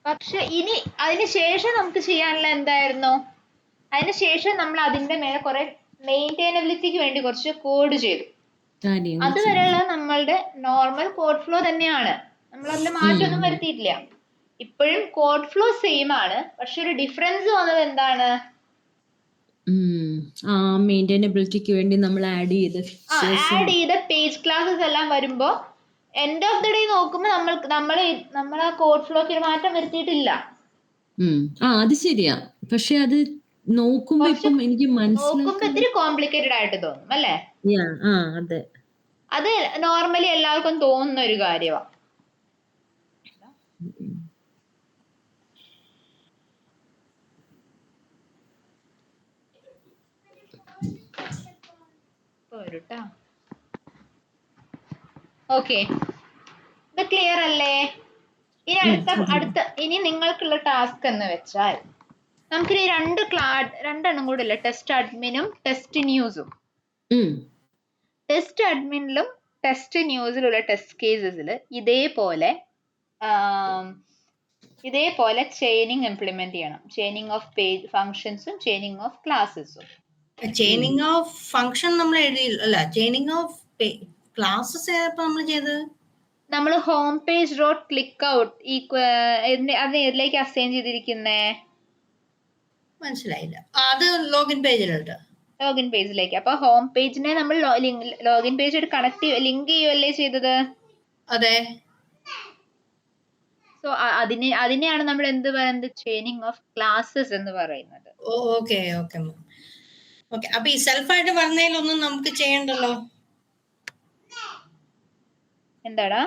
പക്ഷെ ഇനി അതിനുശേഷം നമുക്ക് ചെയ്യാനുള്ള എന്തായിരുന്നു? അതിനുശേഷം നമ്മൾ അതിന്റെ മേലെ കുറെ മെയിൻറ്റൈനബിലിറ്റിക്ക് വേണ്ടി കുറച്ച് കോഡ് ചെയ്തു. അതുവരെയുള്ള നമ്മളുടെ നോർമൽ കോഡ് ഫ്ലോ തന്നെയാണ്, നമ്മൾ അതിൽ മാറ്റമൊന്നും വരുത്തിയിട്ടില്ല. ഇപ്പോഴും കോഡ് ഫ്ലോ സെയിം ആണ്, പക്ഷെ ഒരു ഡിഫറൻസ് വന്നത് എന്താണ്? മെയിൻറ്റൈനബിലിറ്റിക്ക് വേണ്ടി നമ്മൾ ആഡ് ചെയ്ത പേജ് ക്ലാസ്സസ് എല്ലാം വരുമ്പോ എൻഡ് ഓഫ് ദി ഡേ നോക്കുമ്പോ നമ്മൾ ആ കോഡ് ഫ്ലോക്ക് ഒരു മാറ്റം വരുത്തിയിട്ടില്ല. അത് ശരിയാ. പക്ഷെ അത് നോക്കുമ്പോ ഇപ്പം എനിക്ക് നോക്കുമ്പോ ഇത്തിരി കോംപ്ലിക്കേറ്റഡ് ആയിട്ട് തോന്നും അല്ലേ? അതെ, അത് നോർമലി എല്ലാവർക്കും തോന്നുന്ന ഒരു കാര്യമാണ്. ഓക്കെ, ഇത് ക്ലിയർ അല്ലേ? ഇനി നിങ്ങൾക്കുള്ള ടാസ്ക് എന്ന് വെച്ചാൽ നമുക്കിനി രണ്ടെണ്ണം കൂടെ ഇല്ല, ടെസ്റ്റ് അഡ്മിനും ടെസ്റ്റ് ന്യൂസും. ടെസ്റ്റ് അഡ്മിനിലും ടെസ്റ്റ് ന്യൂസിലുള്ള ടെസ്റ്റ് കേസസിൽ ഇതേപോലെ ചെയിനിങ് ഇംപ്ലിമെന്റ് ചെയ്യണം. ചെയിനിങ് ഓഫ് പേജ് ഫങ്ഷൻസും ചെയിനിങ് ഓഫ് ക്ലാസ്സസും. ചെയിനിങ് ഓഫ് ഫങ്ഷൻ നമ്മൾ എഴുതിയില്ല. ചെയിനിങ് ഓഫ് ക്ലാസ്സസ് നമ്മൾ ചെയ്തത് നമ്മൾ home page dot click out അത് ഏതിലേക്ക് അസൈൻ ചെയ്തിരിക്കുന്നേ? മനസ്സിലായില്ല. അത് ലോഗിൻ പേജിലുണ്ട്. ലോഗിൻ പേജിലേക്ക്. അപ്പൊ ഹോം പേജിനെ നമ്മൾ ലോഗിൻ പേജ് കണക്ട് ലിങ്ക് ചെയ്യുകയല്ലേ ചെയ്തത്? അതെ. സോ അതിനെയാണ് നമ്മൾ എന്ത് പറയുന്നത്? ചെയിനിങ് ഓഫ് ക്ലാസ്സസ് എന്ന് പറയുന്നത്. ഓക്കെ. അപ്പൊ ഈ സെൽഫായിട്ട് പറഞ്ഞതിലൊന്നും നമുക്ക് ചെയ്യണ്ടല്ലോ. എന്താടാ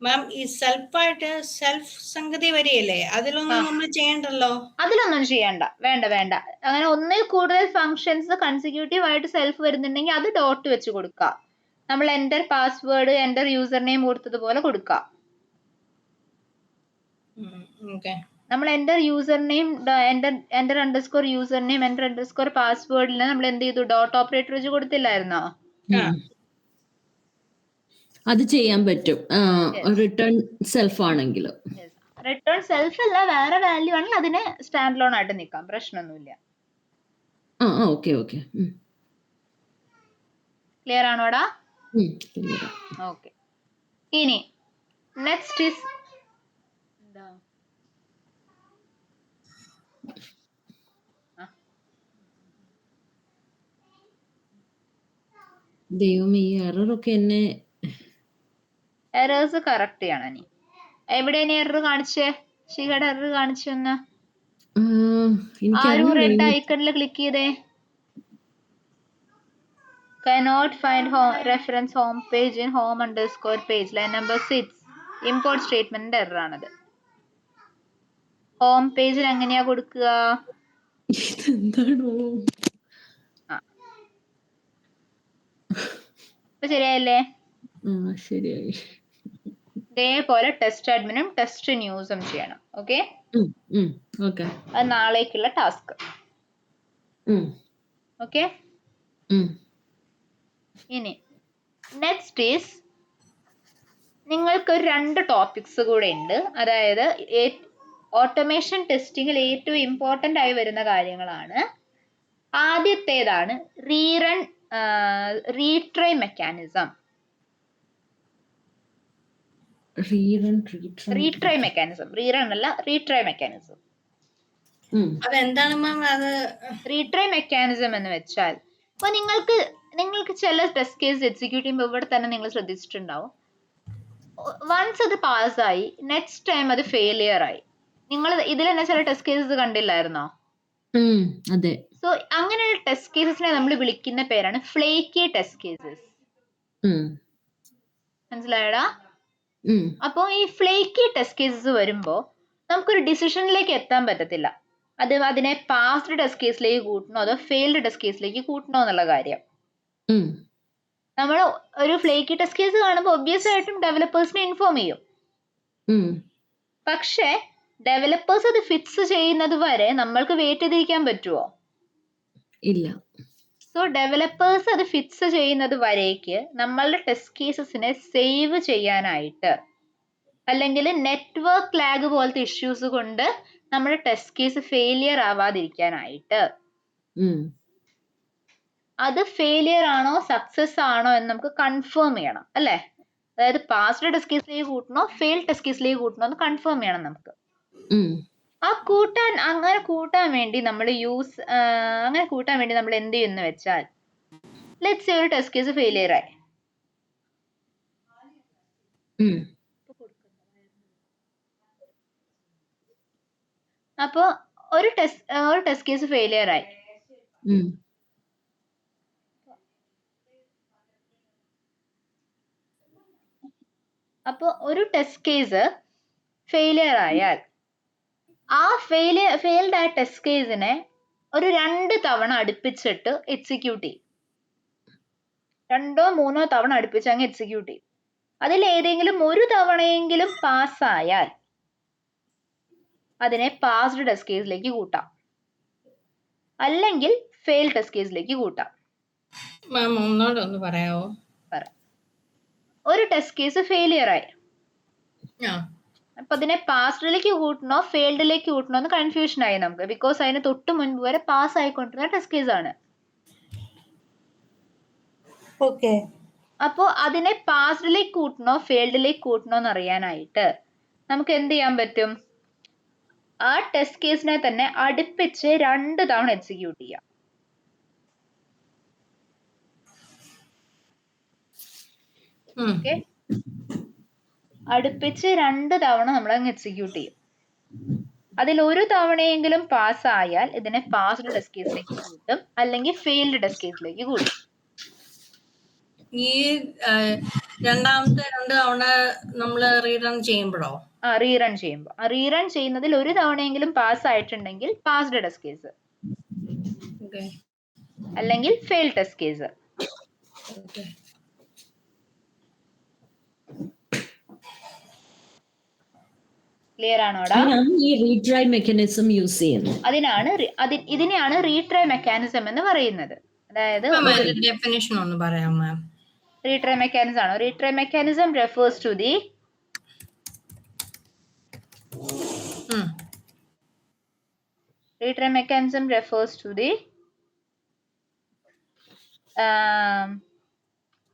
മാം, ഈ സെൽഫ് സംഗതി വരികയല്ലേ, അതിലൊന്നും നമ്മൾ ചെയ്യണ്ടല്ലോ. അതിലൊന്നും ചെയ്യണ്ട, വേണ്ട. അങ്ങനെ ഒന്നിൽ കൂടുതൽ ഫങ്ഷൻസ് കൺസിക്യൂട്ടീവ് ആയിട്ട് സെൽഫ് വരുന്നുണ്ടെങ്കിൽ അത് ഡോട്ട് വെച്ച് കൊടുക്കുക. നമ്മൾ enter password, enter user name കൊടുത്തതുപോലെ കൊടുക്കുക. നമ്മൾ enter user name, enter underscore user name, enter underscore പാസ്വേഡിന് നമ്മൾ എന്ത് ചെയ്തു? ഡോട്ട് ഓപ്പറേറ്റർ വെച്ച് കൊടുത്തില്ലായിരുന്നോ? അത് ചെയ്യാൻ പറ്റും റിട്ടേൺ സെൽഫ് ആണെങ്കിൽ. റിട്ടേൺ സെൽഫ് അല്ല, വേറെ വാല്യൂ ആണെങ്കിൽ അതിനെ സ്റ്റാൻഡ് ലോൺ ആയിട്ട് നിൽക്കാം, പ്രശ്നമൊന്നുമില്ല. ഓക്കെ. ക്ലിയർ ആണോടാ? ഓക്കെ. ഇനി നെക്സ്റ്റ് ഈസ് ദൈവം, ഈ എററൊക്കെ എന്നെ എറേഴ്സ് കറക്റ്റ് ചെയ്യണം. ഇനി എവിടെയാണ് എറർ കാണിച്ചേ? ഷിഹയുടെ എറർ കാണിച്ചെന്ന് ആരും റെഡ് ഐക്കണിൽ ക്ലിക്ക് ചെയ്തേ. cannot find reference home page in home underscore page line number 6. import statement error ആണത്. ഹോം പേജിൽ എങ്ങനെയാ കൊടുക്കുക? ഇപ്പൊ ശരിയായില്ലേ? ശരിയായി. ഇതേപോലെ ടെസ്റ്റ് അഡ്മിനും ടെസ്റ്റ് ന്യൂസും ചെയ്യണം. Okay, okay. അത് നാളേക്കുള്ള ടാസ്ക്. ഓക്കെ, ഇനി നെക്സ്റ്റ് ഈസ് നിങ്ങൾക്ക് 2 ടോപ്പിക്സ് കൂടെ ഉണ്ട്. അതായത് ഓട്ടോമേഷൻ ടെസ്റ്റിങ്ങിൽ ഏറ്റവും ഇമ്പോർട്ടൻ്റ് ആയി വരുന്ന കാര്യങ്ങളാണ്. ആദ്യത്തേതാണ് റീട്രൈ മെക്കാനിസം. റീട്രൈ മെക്കാനിസം അതെന്താണ് മാം? അത് റീട്രൈ മെക്കാനിസം എന്ന് വെച്ചാൽ, ഇപ്പൊ നിങ്ങൾക്ക് ചില ടെസ്റ്റ് കേസ് എക്സിക്യൂട്ട് ചെയ്യുമ്പോൾ ഇവിടെ തന്നെ നിങ്ങൾ ശ്രദ്ധിച്ചിട്ടുണ്ടാവും, വൺസ് അത് പാസ്സായി നെക്സ്റ്റ് ടൈം അത് ഫെയിലിയർ ആയി. നിങ്ങൾ ഇതിൽ തന്നെ ചില ടെസ്റ്റ് കേസസ് കണ്ടില്ലായിരുന്നോ? അതെ. സോ അങ്ങനെയുള്ള ടെസ്റ്റ് കേസസിനെ നമ്മൾ വിളിക്കുന്ന പേരാണ് ഫ്ലേക്കി ടെസ്റ്റ് കേസസ്. മനസ്സിലായടാ? അപ്പോ ഈ ഫ്ലേക്കി ടെസ്റ്റ് കേസസ് വരുമ്പോ നമുക്കൊരു ഡിസിഷനിലേക്ക് എത്താൻ പറ്റത്തില്ല. അതിനെ പാസ്ഡ് ടെസ്റ്റ് കേസിലേക്ക് കൂട്ടണോ അതോ ഫെയിൽഡ് ടെസ്റ്റ് കേസിലേക്ക് കൂട്ടണോ എന്നുള്ള കാര്യം. നമ്മൾ ഒരു ഫ്ലേക്കി ടെസ്റ്റ് കേസ് കാണുമ്പോൾ ഒബ്വിയസ് ആയിട്ടും ഡെവലപ്പേഴ്സിനെ ഇൻഫോം ചെയ്യും. പക്ഷെ ഡെവലപ്പേഴ്സ് അത് ഫിക്സ് ചെയ്യുന്നത് വരെ നമ്മൾക്ക് വെയിറ്റ് ചെയ്തിരിക്കാൻ പറ്റുമോ? ഇല്ല. സോ ഡെവലപ്പേഴ്സ് അത് ഫിക്സ് ചെയ്യുന്നത് വരേക്ക് നമ്മളുടെ ടെസ്റ്റ് കേസസിനെ സേവ് ചെയ്യാനായിട്ട്, അല്ലെങ്കിൽ നെറ്റ്വർക്ക് ലാഗ് പോലത്തെ ഇഷ്യൂസ് കൊണ്ട് നമ്മുടെ ടെസ്റ്റ് കേസ് ഫെയിലിയർ ആവാതിരിക്കാനായിട്ട്, അത് ഫെയിലിയർ ആണോ സക്സസ് ആണോ എന്ന് നമുക്ക് കൺഫേം ചെയ്യണം അല്ലേ? അതായത് പാസ്ഡ് ടെസ്റ്റ് കേസിലേക്ക് കൂട്ടണോ ഫെയിൽ ടെസ്റ്റ് കേസിലേക്ക് കൂട്ടണോ എന്ന് കൺഫേം ചെയ്യണം നമുക്ക്. അങ്ങനെ കൂട്ടാൻ വേണ്ടി നമ്മൾ എന്ത് ചെയ്യുന്നു വെച്ചാൽ, ലെറ്റ്സ് സേ ഒരു ടെസ്റ്റ് കേസ് ഫെയിലിയർ ആയി. അപ്പോ ഒരു ടെസ്റ്റ് കേസ് ഫെയിലിയർ ആയി. അപ്പോ ഒരു ടെസ്റ്റ് കേസ് ഫെയിലിയർ ആയാൽ ആ ഫെയിൽഡ് ആയ ടെസ്റ്റ് കേസിനെ ഒരു 2 തവണ അടുപ്പിച്ചിട്ട് എക്സിക്യൂട്ട് ചെയ്യും. 2 or 3 തവണ അടുപ്പിച്ച് അങ്ങ് എക്സിക്യൂട്ട് ചെയ്യും. അതിൽ ഏതെങ്കിലും ഒരു തവണയെങ്കിലും പാസ്സായാൽ അതിനെ പാസ്ഡ് ടെസ്റ്റ് കേസിലേക്ക് കൂട്ടാം, അല്ലെങ്കിൽ ഫെയിൽ ടെസ്റ്റ് കേസിലേക്ക് കൂട്ടാം. ഒന്ന് പറയാവോ? ഒരു ടെസ്റ്റ് കേസ് ഫെയിലിയർ ആയി, അപ്പൊ അതിനെ പാസ്ഡിലേക്ക് കൂട്ടണോ ഫെയിൽഡിലേക്ക് കൂട്ടണോ എന്ന് കൺഫ്യൂഷൻ ആയി നമുക്ക്. ബിക്കോസ് അതിന് തൊട്ട് മുൻപ് വരെ പാസ് ആയിക്കൊണ്ടിരുന്ന ടെസ്റ്റ് കേസ് ആണ്. അപ്പോ അതിനെ പാസ്ഡിലേക്ക് കൂട്ടണോ ഫെയിൽഡിലേക്ക് കൂട്ടണോ എന്ന് അറിയാനായിട്ട് നമുക്ക് എന്ത് ചെയ്യാൻ പറ്റും? ആ ടെസ്റ്റ് കേസിനെ തന്നെ അടുപ്പിച്ച് 2 തവണ എക്സിക്യൂട്ട് ചെയ്യാം. ഓക്കെ, അടുപ്പിച്ച് 2 തവണ നമ്മൾ അങ്ങ് എക്സിക്യൂട്ട് ചെയ്യും. അതിൽ ഒരു തവണയെങ്കിലും പാസ് ആയാൽ ഇതിനെ പാസ്ഡ് ടെസ്റ്റ് കേസിലേക്ക് കൂട്ടും, അല്ലെങ്കിൽ ഫെയിൽഡ് ടെസ്റ്റ് കേസിലേക്ക് കൂട്ടും. ഈ രണ്ടാമത്തെ 2 തവണ നമ്മൾ റീറൺ ചെയ്യുമ്പോഴോ? റീറൺ ചെയ്യുന്നതിൽ ഒരു തവണയെങ്കിലും പാസ് ആയിട്ടുണ്ടെങ്കിൽ പാസ്ഡ് ടെസ്റ്റ് കേസ്, അല്ലെങ്കിൽ ഫെയിൽ ടെസ്റ്റ് കേസ്. ക്ലിയർ ആണോടാ? ഈ റീട്രൈ മെക്കാനിസം യൂസ് ചെയ്യുന്നത് ഇതിനെയാണ് റീട്രൈ മെക്കാനിസം എന്ന് പറയുന്നത്. അതായത് ഡെഫിനിഷൻ ഒന്ന് പറയാം മാം. റീട്രൈ മെക്കാനിസം ആണോ? Retry mechanism refers to the retry mechanism refers to the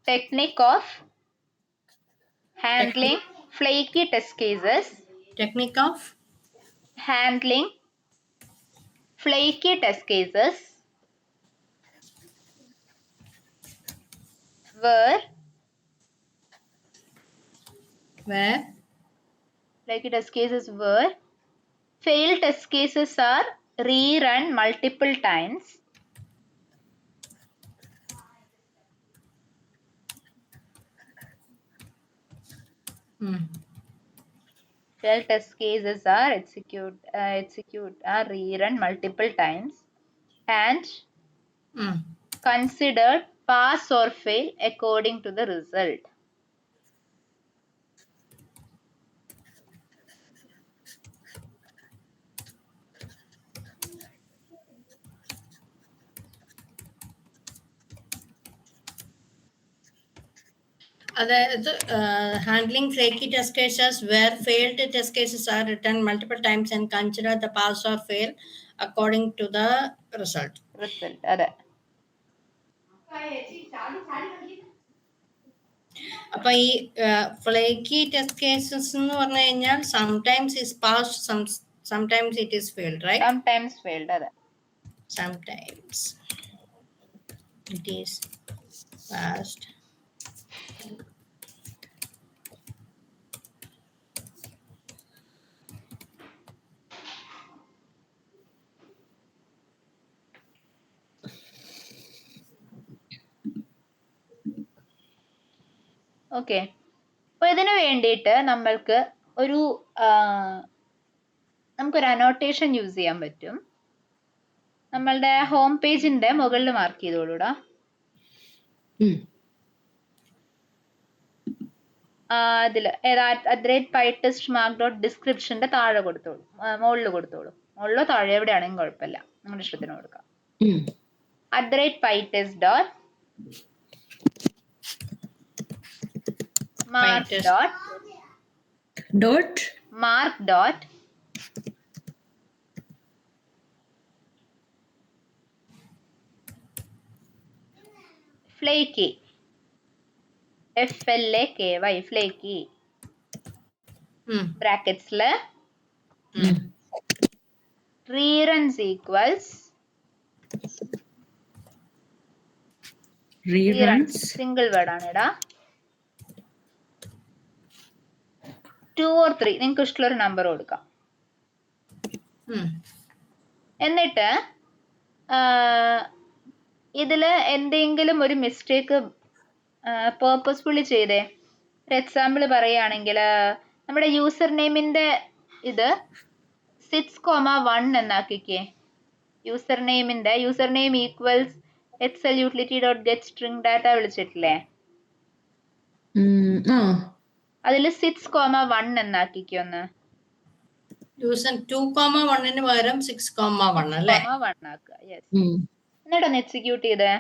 technique of handling flaky test cases. Technique of handling flaky test cases where flaky test cases where failed test cases are rerun multiple times failed test cases are rerun multiple times and considered pass or fail according to the result. അതായത് handling flaky test cases where failed test cases are written multiple times and consider the pass or fail according to the result. അതെ. അപ്പൊ ഈ ഫ്ലേക്കി ടെസ്റ്റ് കേസസ് എന്ന് പറഞ്ഞു കഴിഞ്ഞാൽ sometimes is pass, sometimes it is failed, right? Sometimes failed, അതെ. Sometimes it is passed. Okay. അപ്പൊ ഇതിനു വേണ്ടിയിട്ട് നമ്മൾക്ക് നമുക്കൊരു അനോട്ടേഷൻ യൂസ് ചെയ്യാൻ പറ്റും. നമ്മളുടെ ഹോം പേജിന്റെ മുകളിൽ മാർക്ക് ചെയ്തോളൂടാ. അതിൽ @pytestmark.descriptionന്റെ താഴെ കൊടുത്തോളൂ, മുകളിൽ കൊടുത്തോളൂ. മുകളിലോ താഴെ എവിടെയാണെങ്കിലും കുഴപ്പമില്ല, നിങ്ങളുടെ ഇഷ്ടത്തിന് കൊടുക്കാം. @pytest.mark. flaky, FLAKY, flaky, ബ്രാക്കറ്റ്സില് reruns equals reruns single word ആണ് ഇടാ. 2 or 3 നിങ്ങൾക്ക് ഇഷ്ടമുള്ളൊരു നമ്പർ കൊടുക്കാം. എന്നിട്ട് ഇതില് എന്തെങ്കിലും ഒരു മിസ്റ്റേക്ക് പേർപ്പസ്ഫുള്ളി ചെയ്തേ. ഒരു എക്സാമ്പിൾ പറയുകയാണെങ്കിൽ നമ്മുടെ യൂസർ നെയിമിന്റെ ഇത് 6,1 എന്നാക്കിക്കേ. യൂസർ നെയിം ഈക്വൽസ് excel_utility.getString_data വിളിച്ചിട്ടില്ലേ? അതിൽ 6,1 എന്നാക്കിക്കോ ഒന്ന്. യൂസർ 2,1 പകരം 6,1 അല്ലേ? 1 ആക്കുക. യെസ്. എന്നിട്ടൊന്ന് എക്സിക്യൂട്ട് ചെയ്തേ.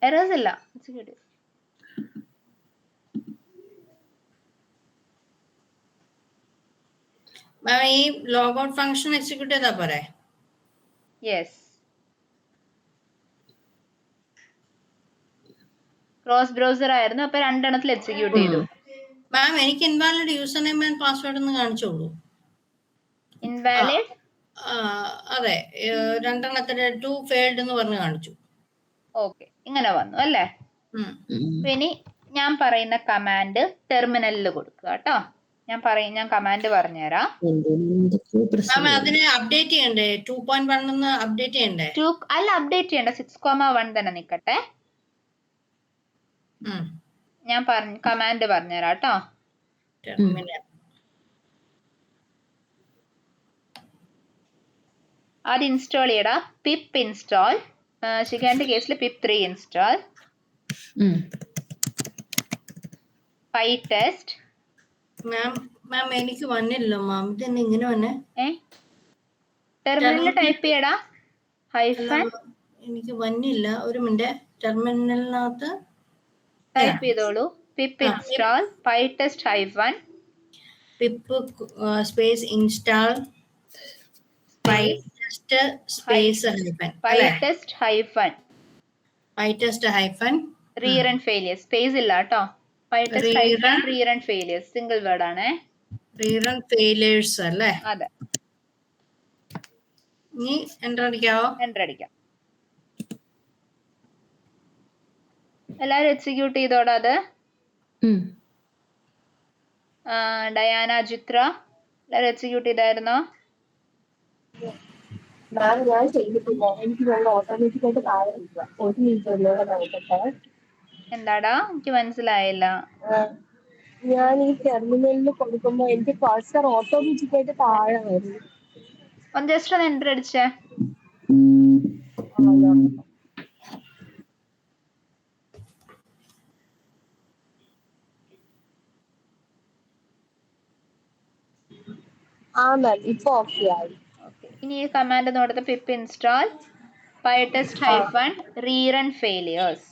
എറേഴ്സ് ഇല്ല. എക്സിക്യൂട്ട്. ഈ ലോഗൌട്ട് ഫംഗ്ഷൻ എക്സിക്യൂട്ട് ചെയ്താ പോരെ? യെസ്. ക്രോസ് ബ്രൗസർ ആയിരുന്നു, അപ്പൊ രണ്ടെണ്ണത്തിൽ എക്സിക്യൂട്ട് ചെയ്തു. മാം എനിക്ക് invalid user name and password ഒന്ന് കാണിച്ചോളൂ. ഇൻവാലിഡ്? അതെ, രണ്ടെണ്ണത്തിന് 2 ഫെയിൽഡ് എന്ന് പറഞ്ഞ് കാണിച്ചു. ഓക്കെ, ഇങ്ങനെ വന്നു അല്ലേ? ഇനി ഞാൻ പറയുന്ന കമാൻഡ് ടെർമിനലിൽ കൊടുക്കുക കേട്ടോ. ഞാൻ കമാൻഡ് പറഞ്ഞുതരാം. അതിനെ അപ്ഡേറ്റ് ചെയ്യണ്ടേ? 2.1 അപ്ഡേറ്റ് ചെയ്യണ്ടേ? അല്ല, അപ്ഡേറ്റ് ചെയ്യണ്ട. 6,1 തന്നെ നിക്കട്ടെ. ഞാൻ കമാൻഡ് പറഞ്ഞുതരാം കേട്ടോ. അത് ഇൻസ്റ്റാൾ ചെയ്യടാ. Pip install. ശിഖാന്റെ കേസിൽ pip3 ഇൻസ്റ്റാൾ. pytest. മാം എനിക്ക് വന്നില്ല മാം, ഇതെന്നെ ഇങ്ങനെ വന്നേ? ടെർമിനലിൽ ടൈപ്പ് ചെയ്യടാ. ഹൈഫൻ. എനിക്ക് വന്നില്ല, ഒരു മിനിറ്റ്. ടെർമിനലിനകത്ത് ടൈപ്പ് ചെയ്തോളൂ. Pip install pytest hyphen pip space install pytest space hyphen pytest hyphen rerun failure. Space ഇല്ല കേട്ടോ. pytest hyphen rerun failure single word ആണ്. റീറൺ ഫെയിലിയേഴ്സ് അല്ലേ? അതെ. ഇനി എന്റർ അടിക്കാവോ? എന്റർ അടിക്കാം. എല്ലാരും എക്സിക്യൂട്ട് ചെയ്തോടാ അത്. ഡയാന, ചിത്ര എല്ലാരും എക്സിക്യൂട്ട് ചെയ്തായിരുന്നോ? ഞാൻ ചെയ്തിട്ടില്ല. എനിക്ക് ഓട്ടോമാറ്റിക്കായിട്ട് താഴെ വരിക. ഒരു മിനിറ്റ് നോക്കട്ടെ. എന്താടാ, എനിക്ക് മനസ്സിലായില്ല. ഞാൻ ഈ ടെർമിനലിൽ കൊടുക്കുമ്പോ എനിക്ക് കഴ്സർ ഓട്ടോമാറ്റിക്കായിട്ട് താഴെ വരും. ഒന്ന് ജസ്റ്റ് ഒന്ന് എന്റർ അടിച്ചേ. മാം ഇപ്പൊ ഓക്കെ ആയി. ഇനി ഈ കമാൻഡ് നോടത്ത് pip install PyTest hyphen rerun failures.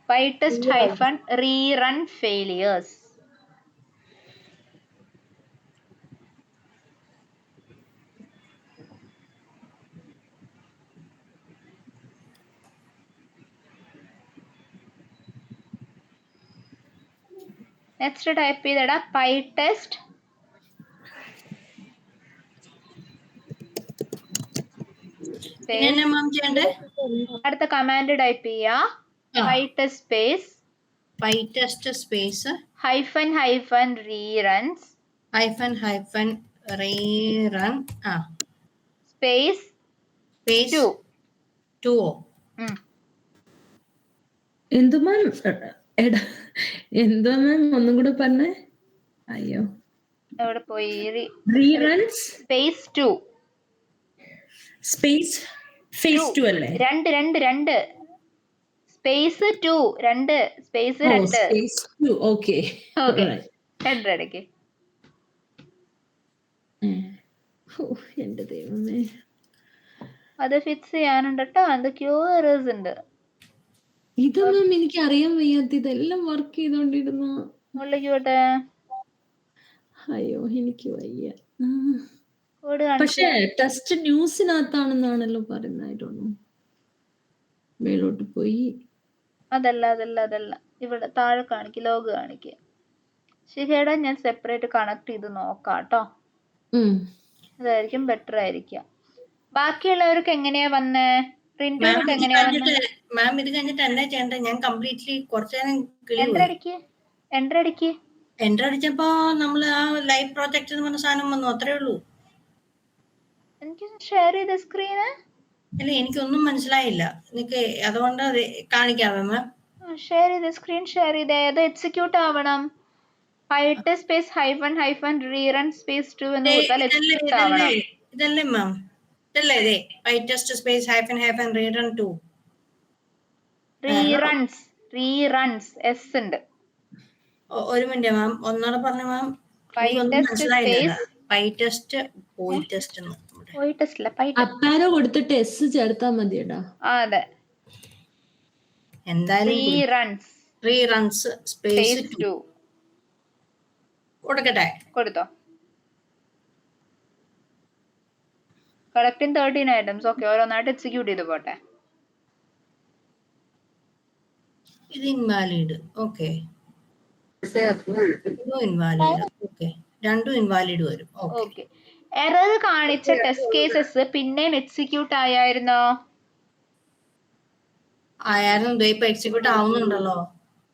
PyTest hyphen rerun failures. Next type ചെയ്തടാ PyTest പിന്നെ എന്നാ മാം ചെയ്യണ്ടേ? അടുത്ത കമാൻഡ് ടൈപ്പ് ചെയ്യാ PyTest space PyTest space hyphen hyphen reruns hyphen rerun space space 2 എന്തു മാം എന്തോ മാം ഒന്നും കൂടെ പറഞ്ഞേ. അയ്യോ, എവിടെ പോയി? റീറൺസ് സ്പേസ് 2 സ്പേസ് ഫേസ് 2 അല്ലേ? രണ്ട് സ്പേസ് 2 രണ്ട് സ്പേസ് 2 സ്പേസ് 2. ഓക്കേ ഓക്കേ രണ്ടിടയ്ക്ക്. എന്റെ ദൈവമേ, അത് ഫിക്സ് ചെയ്യാനുണ്ട് കേട്ടോ. എന്തൊക്കെയോ എറേഴ്സ് ഉണ്ട്. ഇതൊന്നും എനിക്ക് അറിയാൻ വയ്യാത്ത, ഇതെല്ലാം വർക്ക് ചെയ്തോണ്ടിരുന്ന. ഉള്ളിലേക്ക് പോട്ടെ. അയ്യോ എനിക്ക് വയ്യ. കോഡ് പക്ഷെ ടെസ്റ്റ് ന്യൂസിനകത്താണെന്നാണല്ലോ പറയുന്നത്. മേലോട്ട് പോയി. അതല്ല ഇവിടെ താഴെ കാണിക്കുക, ലോഗ് കാണിക്കുക. ശരിയടാ, ഞാൻ സെപ്പറേറ്റ് കണക്ട് ചെയ്ത് നോക്കാം കേട്ടോ. അതായിരിക്കും ബെറ്റർ ആയിരിക്കാം. ബാക്കിയുള്ളവർക്ക് എങ്ങനെയാ വന്നേ? റിന്റുവിനൊക്കെ എങ്ങനെയാ വന്നേ? മാം ഇത് കഴിഞ്ഞിട്ട് എന്നാ ചെയ്യണ്ടേ? ഞാൻ കംപ്ലീറ്റ്ലി കുറച്ചു നേരം എൻട്രി അടിച്ചപ്പോ നമ്മള് ആ ലൈവ് പ്രോജക്റ്റ് എന്ന് പറഞ്ഞ സാധനം വന്നു, അത്രേ ഉള്ളൂ. എനിക്ക് ഷെയർ ചെയ്ത സ്ക്രീന് അല്ല, എനിക്കൊന്നും മനസ്സിലായില്ല. എനിക്ക് അതുകൊണ്ട് കാണിക്കാമോ മാം? ഷെയർ ചെയ്ത സ്ക്രീൻ ഷെയർ ചെയ്തേ. അത് എക്സിക്യൂട്ട് ആവണം. PyTest space hyphen hyphen rerun space 2 എന്ന് കൊടുത്താൽ എക്സിക്യൂട്ട് ആവണം. ഇതല്ലേ മാം? ഇതല്ലേ ഇതേ PyTest space hyphen rerun 2. Reruns S ഉണ്ട്. ഒരു മിനിറ്റ് മാം, ഒന്നുകൂടെ പറഞ്ഞു മാം. അപ്പാരോ കൊടുത്തിട്ട് എസ് ചേർത്താ മതിയടാ. അതെ, എന്തായാലും റീറൺസ് സ്പേസ് 2 കൊടുക്കട്ടെ? കൊടുത്തോ. Collecting 13 items. ഓക്കെ, ഓരോന്നായിട്ട് എക്സിക്യൂട്ട് ചെയ്ത് പോട്ടെ. ഇത് ഇൻവാലിഡ്. Okay, invalid. ഓക്കെ, രണ്ടും ഇൻവാലിഡ് വരും. ഓക്കെ, എറർ കാണിച്ച ടെസ്റ്റ് കേസസ് പിന്നെയും എക്സിക്യൂട്ട് ആയായിരുന്നോ? ആയിരുന്നു. ഇപ്പൊ എക്സിക്യൂട്ട് ആവുന്നുണ്ടല്ലോ.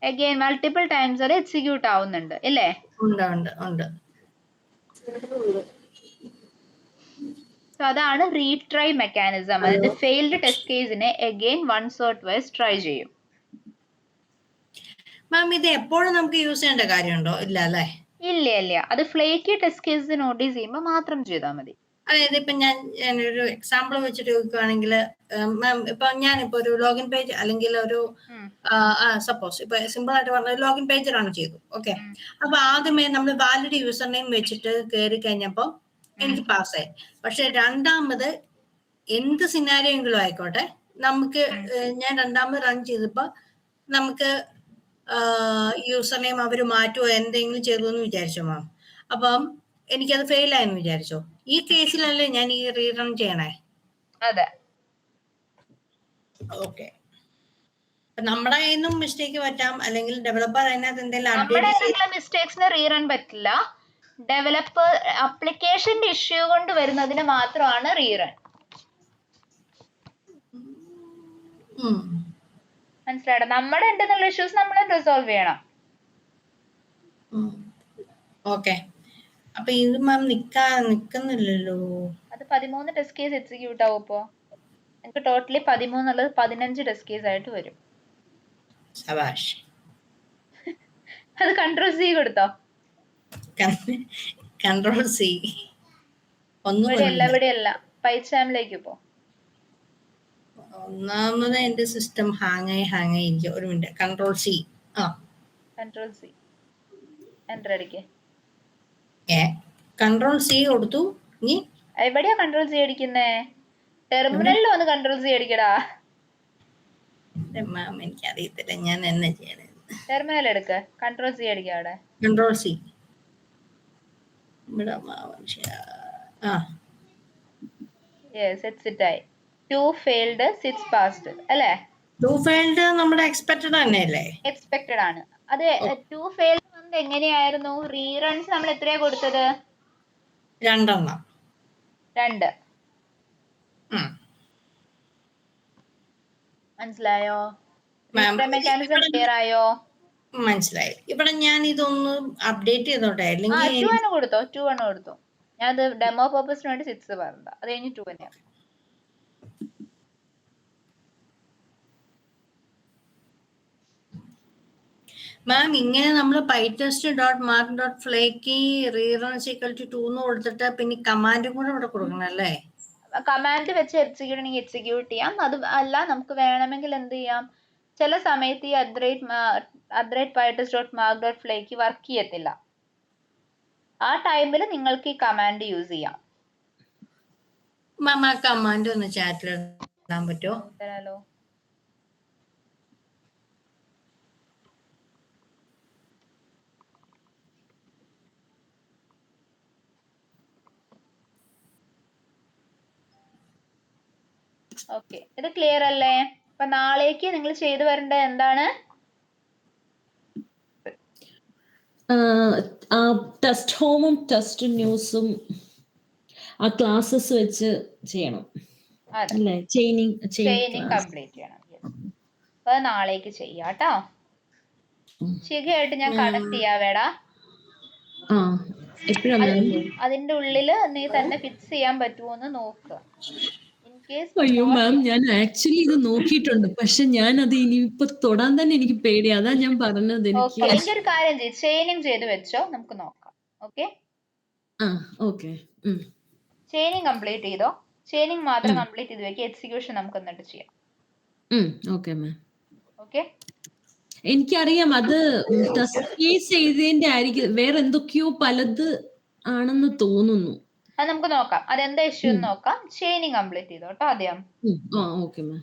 അഗൈൻ മൾട്ടിപ്പിൾ ടൈംസ് അത് എക്സിക്യൂട്ട് ആവുന്നുണ്ട് അല്ലേ? ഉണ്ട്. സോ അതാണ് റീട്രൈ മെക്കാനിസം. അതായത് ഫെയിൽഡ് ടെസ്റ്റ് കേസിനെ again once or twice try ചെയ്യും. മാം, ഇത് എപ്പോഴും നമുക്ക് യൂസ് ചെയ്യേണ്ട കാര്യമുണ്ടോ? ഇല്ല അല്ലേ? ഇല്ല, അത് ഫ്ലേക്കി ടെസ്റ്റ് കേസ് നോട്ടീസ് ചെയ്യുമ്പോൾ മാത്രം ചെയ്താൽ മതി. അതായത് ഇപ്പൊ ഞാനൊരു എക്സാമ്പിൾ വെച്ചിട്ട് ചോദിക്കുകയാണെങ്കിൽ മാം, ഇപ്പൊ ഞാനിപ്പോ ഒരു ലോഗിൻ പേജ് അല്ലെങ്കിൽ ഒരു സപ്പോസ് ഇപ്പൊ സിമ്പിൾ ആയിട്ട് പറഞ്ഞ ലോഗിൻ പേജ് റൺ ചെയ്തു. ഓക്കെ, അപ്പൊ ആദ്യമേ നമ്മൾ വാലിഡ് യൂസർ നെയിം വെച്ചിട്ട് കയറി കഴിഞ്ഞപ്പോ എനിക്ക് പാസ്സായി. പക്ഷെ രണ്ടാമത് എന്ത് സിനാരിയോ എങ്കിലും ആയിക്കോട്ടെ, നമുക്ക് ഞാൻ രണ്ടാമത് റൺ ചെയ്തപ്പോ നമുക്ക് യൂസർ നെയിം അവർ മാറ്റുമോ എന്തെങ്കിലും ചെയ്തു എന്ന് വിചാരിച്ചോ മാം? അപ്പം എനിക്കത് ഫെയിൽ ആയെന്ന് വിചാരിച്ചോ? ഈ കേസിലല്ലേ ഞാൻ ഈ റീറൺ ചെയ്യണേ? അതെ. ഓക്കെ, നമ്മുടെ കയ്യിന്നും മിസ്റ്റേക്ക് പറ്റാം, അല്ലെങ്കിൽ ഡെവലപ്പർ അതിനകത്ത് എന്തെങ്കിലും മിസ്റ്റേക്സിന് റീറൺ പറ്റില്ല. ഡെവലപ്പർ ആപ്ലിക്കേഷന്റെ ഇഷ്യൂ കൊണ്ട് വരുന്നതിന് മാത്രമാണ് റീറൺ. മനസ്സിലായോ? നമ്മുടെ എന്തെങ്കിലും ഇഷ്യൂസ് നമ്മൾ റിസോൾവ് ചെയ്യണം. ഓക്കെ, അപ്പൊ ഇത് മാം നിക്കുന്നില്ലല്ലോ. അത് 13 ടെസ്റ്റ് കേസ് എക്സിക്യൂട്ട് ആവും. ഇപ്പോ എനിക്ക് ടോട്ടലി 13 ഉള്ളത് 15 ടെസ്റ്റ് കേസ് ആയിട്ട് വരും. ശബാഷ്. അത് കൺട്രോൾ സി കൊടുത്തോ. Control C. ഇവിടെയല്ല പൈച്ചാമിലേക്ക് പോ. ഒന്നാമത് എന്റെ സിസ്റ്റം ഹാങ് ആയി ഇരിക്കും. ഒരു minute, control C. Ctrl+C. Enter അടിക്ക്. Ctrl+C കൊടുത്തു. ഇനി എവിടെയാ Ctrl+C അടിക്കുന്നേ? ടെർമിനലിൽ വന്ന് Ctrl+C അടിക്കടാ. മാം എനിക്കറിയത്തില്ല ഞാൻ എന്നാ ചെയ്യണേ. ടെർമിനൽ എടുക്ക, Ctrl+C അടിക്കുക അവിടെ. Ctrl+C. ഇവിടെ യെസ്, എക്സിറ്റ് ആയി. 2 failed, 6 passed അല്ലേ? 2 failed നമ്മുടെ എക്സ്പെക്റ്റഡ് തന്നെയല്ലേ? എക്സ്പെക്റ്റഡ് ആണ്. അത് 2 failed വന്നത് എങ്ങനെയായിരുന്നു? റീറൺസ് നമ്മൾ എത്രയാ കൊടുത്തത്? 2. മനസ്സിലായോ? മെക്കാനിസം ക്ലിയർ ആയോ? മനസ്സിലായി. ഇവിടെ ഞാൻ ഇതൊന്ന് അപ്ഡേറ്റ് ചെയ്തോട്ടെ, അല്ലെങ്കിൽ 2 കൊടുത്തോ? 2 കൊടുത്തു. ഞാൻ അത് ഡെമോ പർപ്പസിന് വേണ്ടി 6 പറഞ്ഞത്, അത് കഴിഞ്ഞ് 2 തന്നെയാണ്. മാം ഇങ്ങനെ നമ്മൾ pytest.mark.flaky reruns equal to 2 എന്ന് കൊടുത്തിട്ട് പിന്നെ കമാൻഡും കൂടെ ഇവിടെ കൊടുക്കണം അല്ലേ? കമാൻഡ് വെച്ച് എക്സിക്യൂട്ട് ചെയ്യാം. അത് അല്ല, നമുക്ക് വേണമെങ്കിൽ എന്ത് ചെയ്യാം, ചില സമയത്ത് ഈ @pytest.mark.flaky വർക്ക് ചെയ്യത്തില്ല. ആ ടൈമിൽ നിങ്ങൾക്ക് ഈ കമാൻഡ് യൂസ് ചെയ്യാം. മാം ആ കമാൻഡ് ഒന്ന് ചാറ്റിൽ ഇടാൻ പറ്റുമോ? തരാലോ. ഓക്കെ, ഇത് ക്ലിയർ അല്ലേ? അപ്പൊ നാളേക്ക് നിങ്ങൾ ചെയ്തു വരേണ്ടത് എന്താണ്? ആ ടെസ്റ്റ് ഹോമും ടെസ്റ്റ് ന്യൂസും ആ ക്ലാസ്സസ് വെച്ച് ചെയ്യണം അല്ലേ? ചെയിനിങ് കംപ്ലീറ്റ് ചെയ്യണം. അപ്പൊ നാളേക്ക് ചെയ്യാട്ടോ. ശരിയായിട്ട് ഞാൻ കണക്ട് ചെയ്യാവേടാ. അതിന്റെ ഉള്ളില് നീ തന്നെ ഫിക്സ് ചെയ്യാൻ പറ്റുമോന്ന് നോക്കുക. അയ്യോ മാം, ഞാൻ ആക്ച്വലി ഇത് നോക്കിയിട്ടുണ്ട്, പക്ഷെ ഞാൻ അത് ഇനിയിപ്പോ തൊടാൻ തന്നെ എനിക്ക് പേടിയാ. അതാ ഞാൻ പറഞ്ഞത്. എനിക്ക് ഒരു കാര്യം ചെയ്യും, ചെയിനിങ് ചെയ്ത് വെച്ചോ, നമുക്ക് നോക്കാം. ഓക്കെ, ചെയിനിങ് കംപ്ലീറ്റ് ചെയ്തോ. ചെയിനിങ് മാത്രം കംപ്ലീറ്റ് ചെയ്ത് വെക്കുക. എക്സിക്യൂഷൻ നമുക്ക് എന്നിട്ട് ചെയ്യാം. Okay ma'am. ഓക്കെ, എനിക്കറിയാം അത് കേസ് ചെയ്തതിന്റെ ആയിരിക്കും, വേറെ എന്തൊക്കെയോ പലത് ആണെന്ന് തോന്നുന്നു. അത് നമുക്ക് നോക്കാം, അതെന്താ ഇഷ്യൂ എന്ന് നോക്കാം. ചെയിനിങ് കംപ്ലീറ്റ് ചെയ്തോട്ടോ ആദ്യം. Okay ma'am.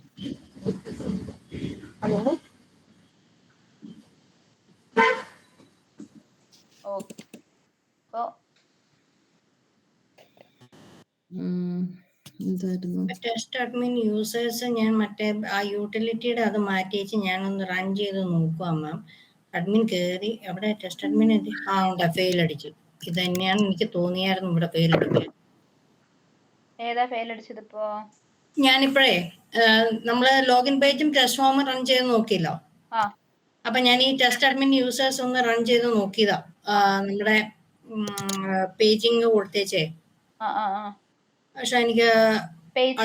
ഓക്കെ, അപ്പോ ടെസ്റ്റ് അഡ്മിൻ യൂസേഴ്സ് ഞാൻ മറ്റേ ആ യൂട്ടിലിറ്റിയുടെ അത് മാറ്റി വെച്ച് ഞാനൊന്ന് റൺ ചെയ്ത് നോക്കുക മാം. അഡ്മിൻ കയറി അവിടെ ടെസ്റ്റ് അഡ്മിൻ ഉണ്ട്, ഫെയിൽ അടിച്ചു. ഇത് തന്നെയാണ് എനിക്ക് തോന്നിയായിരുന്നു ഇവിടെ ഫെയിൽ അടിക്കുക. ഏതാ ഫെയിൽ അടിച്ചത്? ഇപ്പോ ഞാനിപ്പോഴേ നമ്മള് ലോഗിൻ പേജും ടെസ്റ്റ് ഫോമും റൺ ചെയ്ത് നോക്കിയല്ലോ. അപ്പൊ ഞാൻ ഈ ടെസ്റ്റ് അഡ്മിൻ യൂസേഴ്സ് ഒന്ന് റൺ ചെയ്ത് നോക്കിയതാ. നമ്മുടെ പേജിങ് കൊടുത്തേച്ചേ. പക്ഷെ എനിക്ക് പേജ്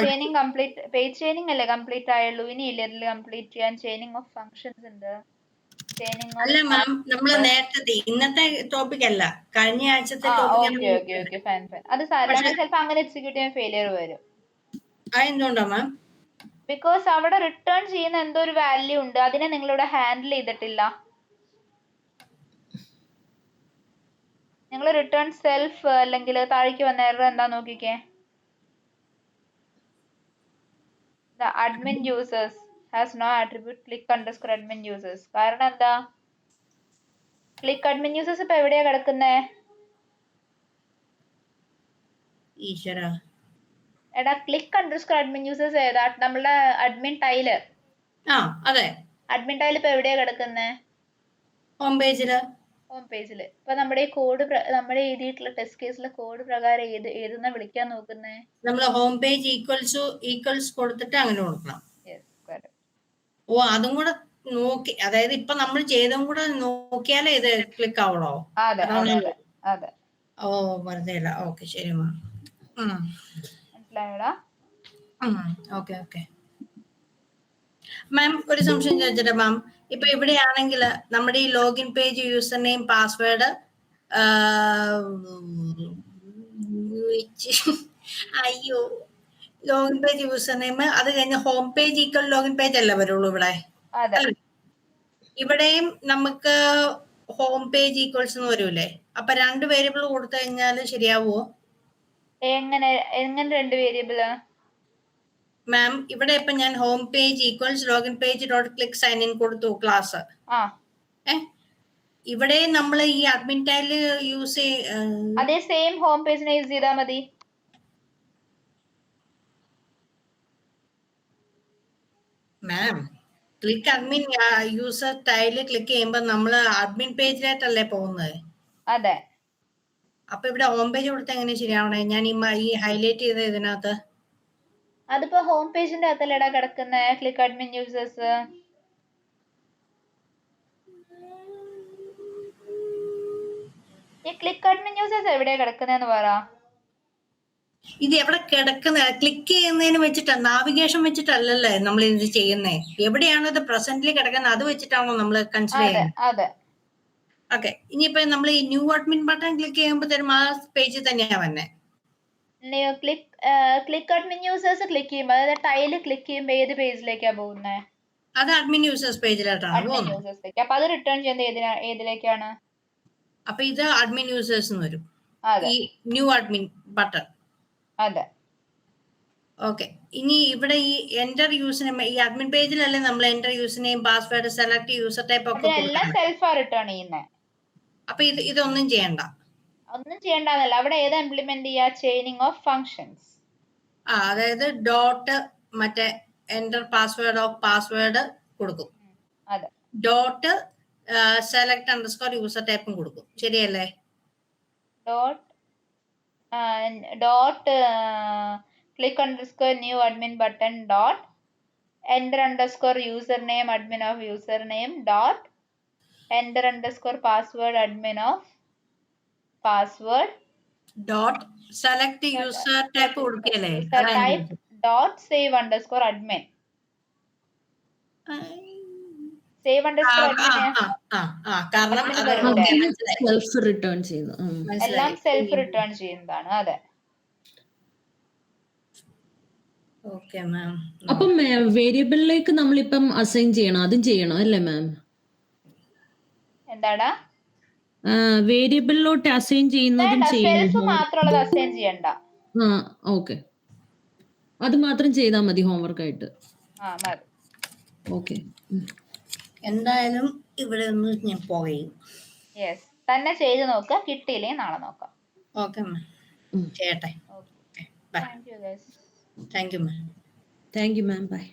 ചെയിനിങ് അല്ലേ കംപ്ലീറ്റ് ആയുള്ളൂ. ഇനി ഇല്ല ഇതിൽ കംപ്ലീറ്റ് ചെയ്യാൻ. ചെയിനിങ് ഓഫ് ഫങ്ഷൻസ് ഉണ്ട്. അല്ല മാം, നമ്മള് നേരത്തെ ഇന്നത്തെ ടോപ്പിക് അല്ല, കഴിഞ്ഞ ആഴ്ചത്തെ ടോപ്പിക്. അത് സാധാരണ ചിലപ്പോ അങ്ങനെ എക്സിക്യൂട്ട് ചെയ്യാൻ ഫെയിലിയർ വരും. അതെന്തുകൊണ്ടാ മാം? ബിക്കോസ് അവിടെ റിട്ടേൺ ചെയ്യുന്ന എന്തോ ഒരു വാല്യൂ ഉണ്ട്, അതിനെ നിങ്ങളിവിടെ ഹാൻഡിൽ ചെയ്തിട്ടില്ല. നിങ്ങൾ റിട്ടേൺ സെൽഫ് അല്ലെങ്കിൽ താഴേക്ക് വന്ന എറർ എന്താ നോക്കിക്കേ. The admin users has no attribute click_admin users. കാരണം എന്താ? ക്ലിക്ക് അഡ്മിൻ യൂസേഴ്സ് ഇപ്പൊ എവിടെയാ കിടക്കുന്നേ? എടാ, click_admin users ഏതാ? നമ്മളുടെ അഡ്മിൻ ടൈല്. അതെ, അഡ്മിൻ ടൈൽ ഇപ്പൊ എവിടെയാ കിടക്കുന്നേ? ഹോം പേജില്. ഇപ്പൊ നമ്മുടെ ഈ കോഡ്, നമ്മുടെ എഴുതിയിട്ടുള്ള ടെസ്റ്റ് കേസിലെ കോഡ് പ്രകാരം ഏതെന്നാ വിളിക്കാൻ നോക്കുന്നേ? നമ്മള് ഹോം പേജ് ഈക്വൽസ് കൊടുത്തിട്ട് അങ്ങനെ കൊടുക്കണം. അതും കൂടെ നോക്കി, അതായത് ഇപ്പൊ നമ്മൾ ചെയ്തും കൂടെ നോക്കിയാലേ ഇത് ക്ലിക്ക് ആവണോ? അതെ. വെറുതെ അല്ല. ഓക്കെ, ശരി മാം. മനസ്സിലായോടാ? ഓക്കെ മാം, ഒരു സംശയം ചോദിച്ചിട്ട് മാം, ഇപ്പൊ ഇവിടെയാണെങ്കിൽ നമ്മുടെ ഈ login page user name password അയ്യോ, ലോഗിൻ പേജ് യൂസർ നെയിം, അത് കഴിഞ്ഞ് home page equal login page അല്ലേ വരുള്ളൂ ഇവിടെ? ഇവിടെയും നമുക്ക് ഹോം പേജ് ഈക്വൽസ് എന്ന് വരൂലേ? അപ്പൊ 2 വേരിയബിൾ കൊടുത്തു കഴിഞ്ഞാൽ ശരിയാവോ? എങ്ങനെ 2 വേരിയബിള്? മാം ഇവിടെ ഇപ്പൊ ഞാൻ home page equals login page dot click sign in കൊടുത്തു ക്ലാസ്. ഇവിടെ നമ്മൾ ഈ അഡ്മിൻ ടൈല് യൂസ് അതേ സെയിം ഹോം പേജിനെ യൂസ് ചെയ്താൽ മതി. Ma'am click admin user tile click ചെയ്യുമ്പോൾ നമ്മൾ അഡ്മിൻ പേജിലായിട്ടല്ലേ പോകുന്നത്? അതെ. അപ്പൊ ഇവിടെ ഹോം പേജ് കൊടുത്താൽ എങ്ങനെ ശരിയാവണേ? ഞാൻ ഈ ഹൈലൈറ്റ് ചെയ്ത ഇതിനകത്ത് അതിപ്പോ ഹോം പേജിന്റെ അകത്തല്ലേടാ കിടക്കുന്ന ക്ലിക്ക് അഡ്മിൻ യൂസേഴ്സ്. ഈ ക്ലിക്ക് അഡ്മിൻ യൂസേഴ്സ് എവിടെയാ കിടക്കുന്നതെന്ന് പറ. ഇത് എവിടെ കിടക്കുന്ന? ക്ലിക്ക് ചെയ്യുന്നതിന് വെച്ചിട്ട് നാവിഗേഷൻ വെച്ചിട്ടല്ലല്ലേ നമ്മൾ ഇത് ചെയ്യുന്നേ? എവിടെയാണ് ഇത് പ്രസന്റ്ലി കിടക്കുന്നത് അത് വെച്ചിട്ടാണോ നമ്മൾ കൺസിഡർ ചെയ്യുന്നത്? അതെ. ഓക്കെ, ഇനിയിപ്പോ നമ്മൾ ഈ ന്യൂ അഡ്മിൻ ബട്ടൺ ക്ലിക്ക് ചെയ്യുമ്പോഴത്തേനും ആ പേജിൽ തന്നെയാ വന്നെ. ക്ലിക്ക് അഡ്മിൻ യൂസേഴ്സ് ക്ലിക്ക് ചെയ്യുമ്പോൾ, അതായത് ടൈല് ക്ലിക്ക് ചെയ്യുമ്പോൾ ഏത് പേജിലേക്കാ പോകുന്നത്? അത് അഡ്മിൻ യൂസേഴ്സ് പേജിലായിട്ടാണ് പോകുന്നത്. അപ്പൊ അത് റിട്ടേൺ ചെയ്യുന്നത് ഏതിലേക്കാണ്? അപ്പൊ ഇത് അഡ്മിൻ യൂസേഴ്സ് വരും, ഈ ന്യൂ അഡ്മിൻ ബട്ടൺ. അതെ. ഓക്കെ, ഇനി ഇവിടെ ഈ എന്റർ യൂസർ ഈ അഡ്മിൻ പേജിലല്ലേ നമ്മൾ enter user name password select user type ഒക്കെ സെൽഫാ റിട്ടേൺ ചെയ്യുന്നത്. അപ്പൊ ഇതൊന്നും ചെയ്യണ്ട. ഒന്നും ചെയ്യണ്ടെന്നല്ല, അവിടെ ഏതാ ഇംപ്ലിമെന്റ് ചെയ്യാ? Chaining of functions. അതായത് ഡോട്ട് മറ്റേ എന്റർ പാസ്വേഡ് ഓഫ് പാസ്വേഡ് കൊടുക്കും. അതെ. ഡോട്ട് സെലക്ട് അണ്ടർസ്കോർ യൂസർ ടൈപ്പും കൊടുക്കും. ശരിയല്ലേ? Dot click underscore new admin button dot enter underscore username admin of username dot enter underscore password admin of password dot select user type കൊടുക്കല്ലേ? type dot save underscore admin. Save underscore admin കാരണം സെൽഫ് റിട്ടേൺ ചെയ്യുന്നു. എല്ലാം സെൽഫ് റിട്ടേൺ ചെയ്യുന്നതാണ്. അതെ. Okay ma'am. അപ്പം വേരിയബിളിലേക്ക് നമ്മളിപ്പം അസൈൻ ചെയ്യണം, അതും ചെയ്യണം അല്ലേ മാം? എന്താടാ? വേരിയബിളിലോട്ട് അസൈൻ ചെയ്യുന്നതും സെൽഫ് മാത്രമുള്ളത് അസൈൻ ചെയ്യണ്ട. ഓക്കെ, അത് മാത്രം ചെയ്താൽ മതി ഹോംവർക്ക് ആയിട്ട്. മതി. ഓക്കെ, എന്തായാലും ഇവിടെ ഒന്ന് ഞാൻ പോകയും. യെസ്, തന്നെ ചെയ്ത് നോക്കുക, കിട്ടിയില്ലെങ്കിൽ നാളെ നോക്കാം. ഓക്കെ മാം, ചെയ്യട്ടെ. Thank you guys. Thank you ma'am. Thank you ma'am, by.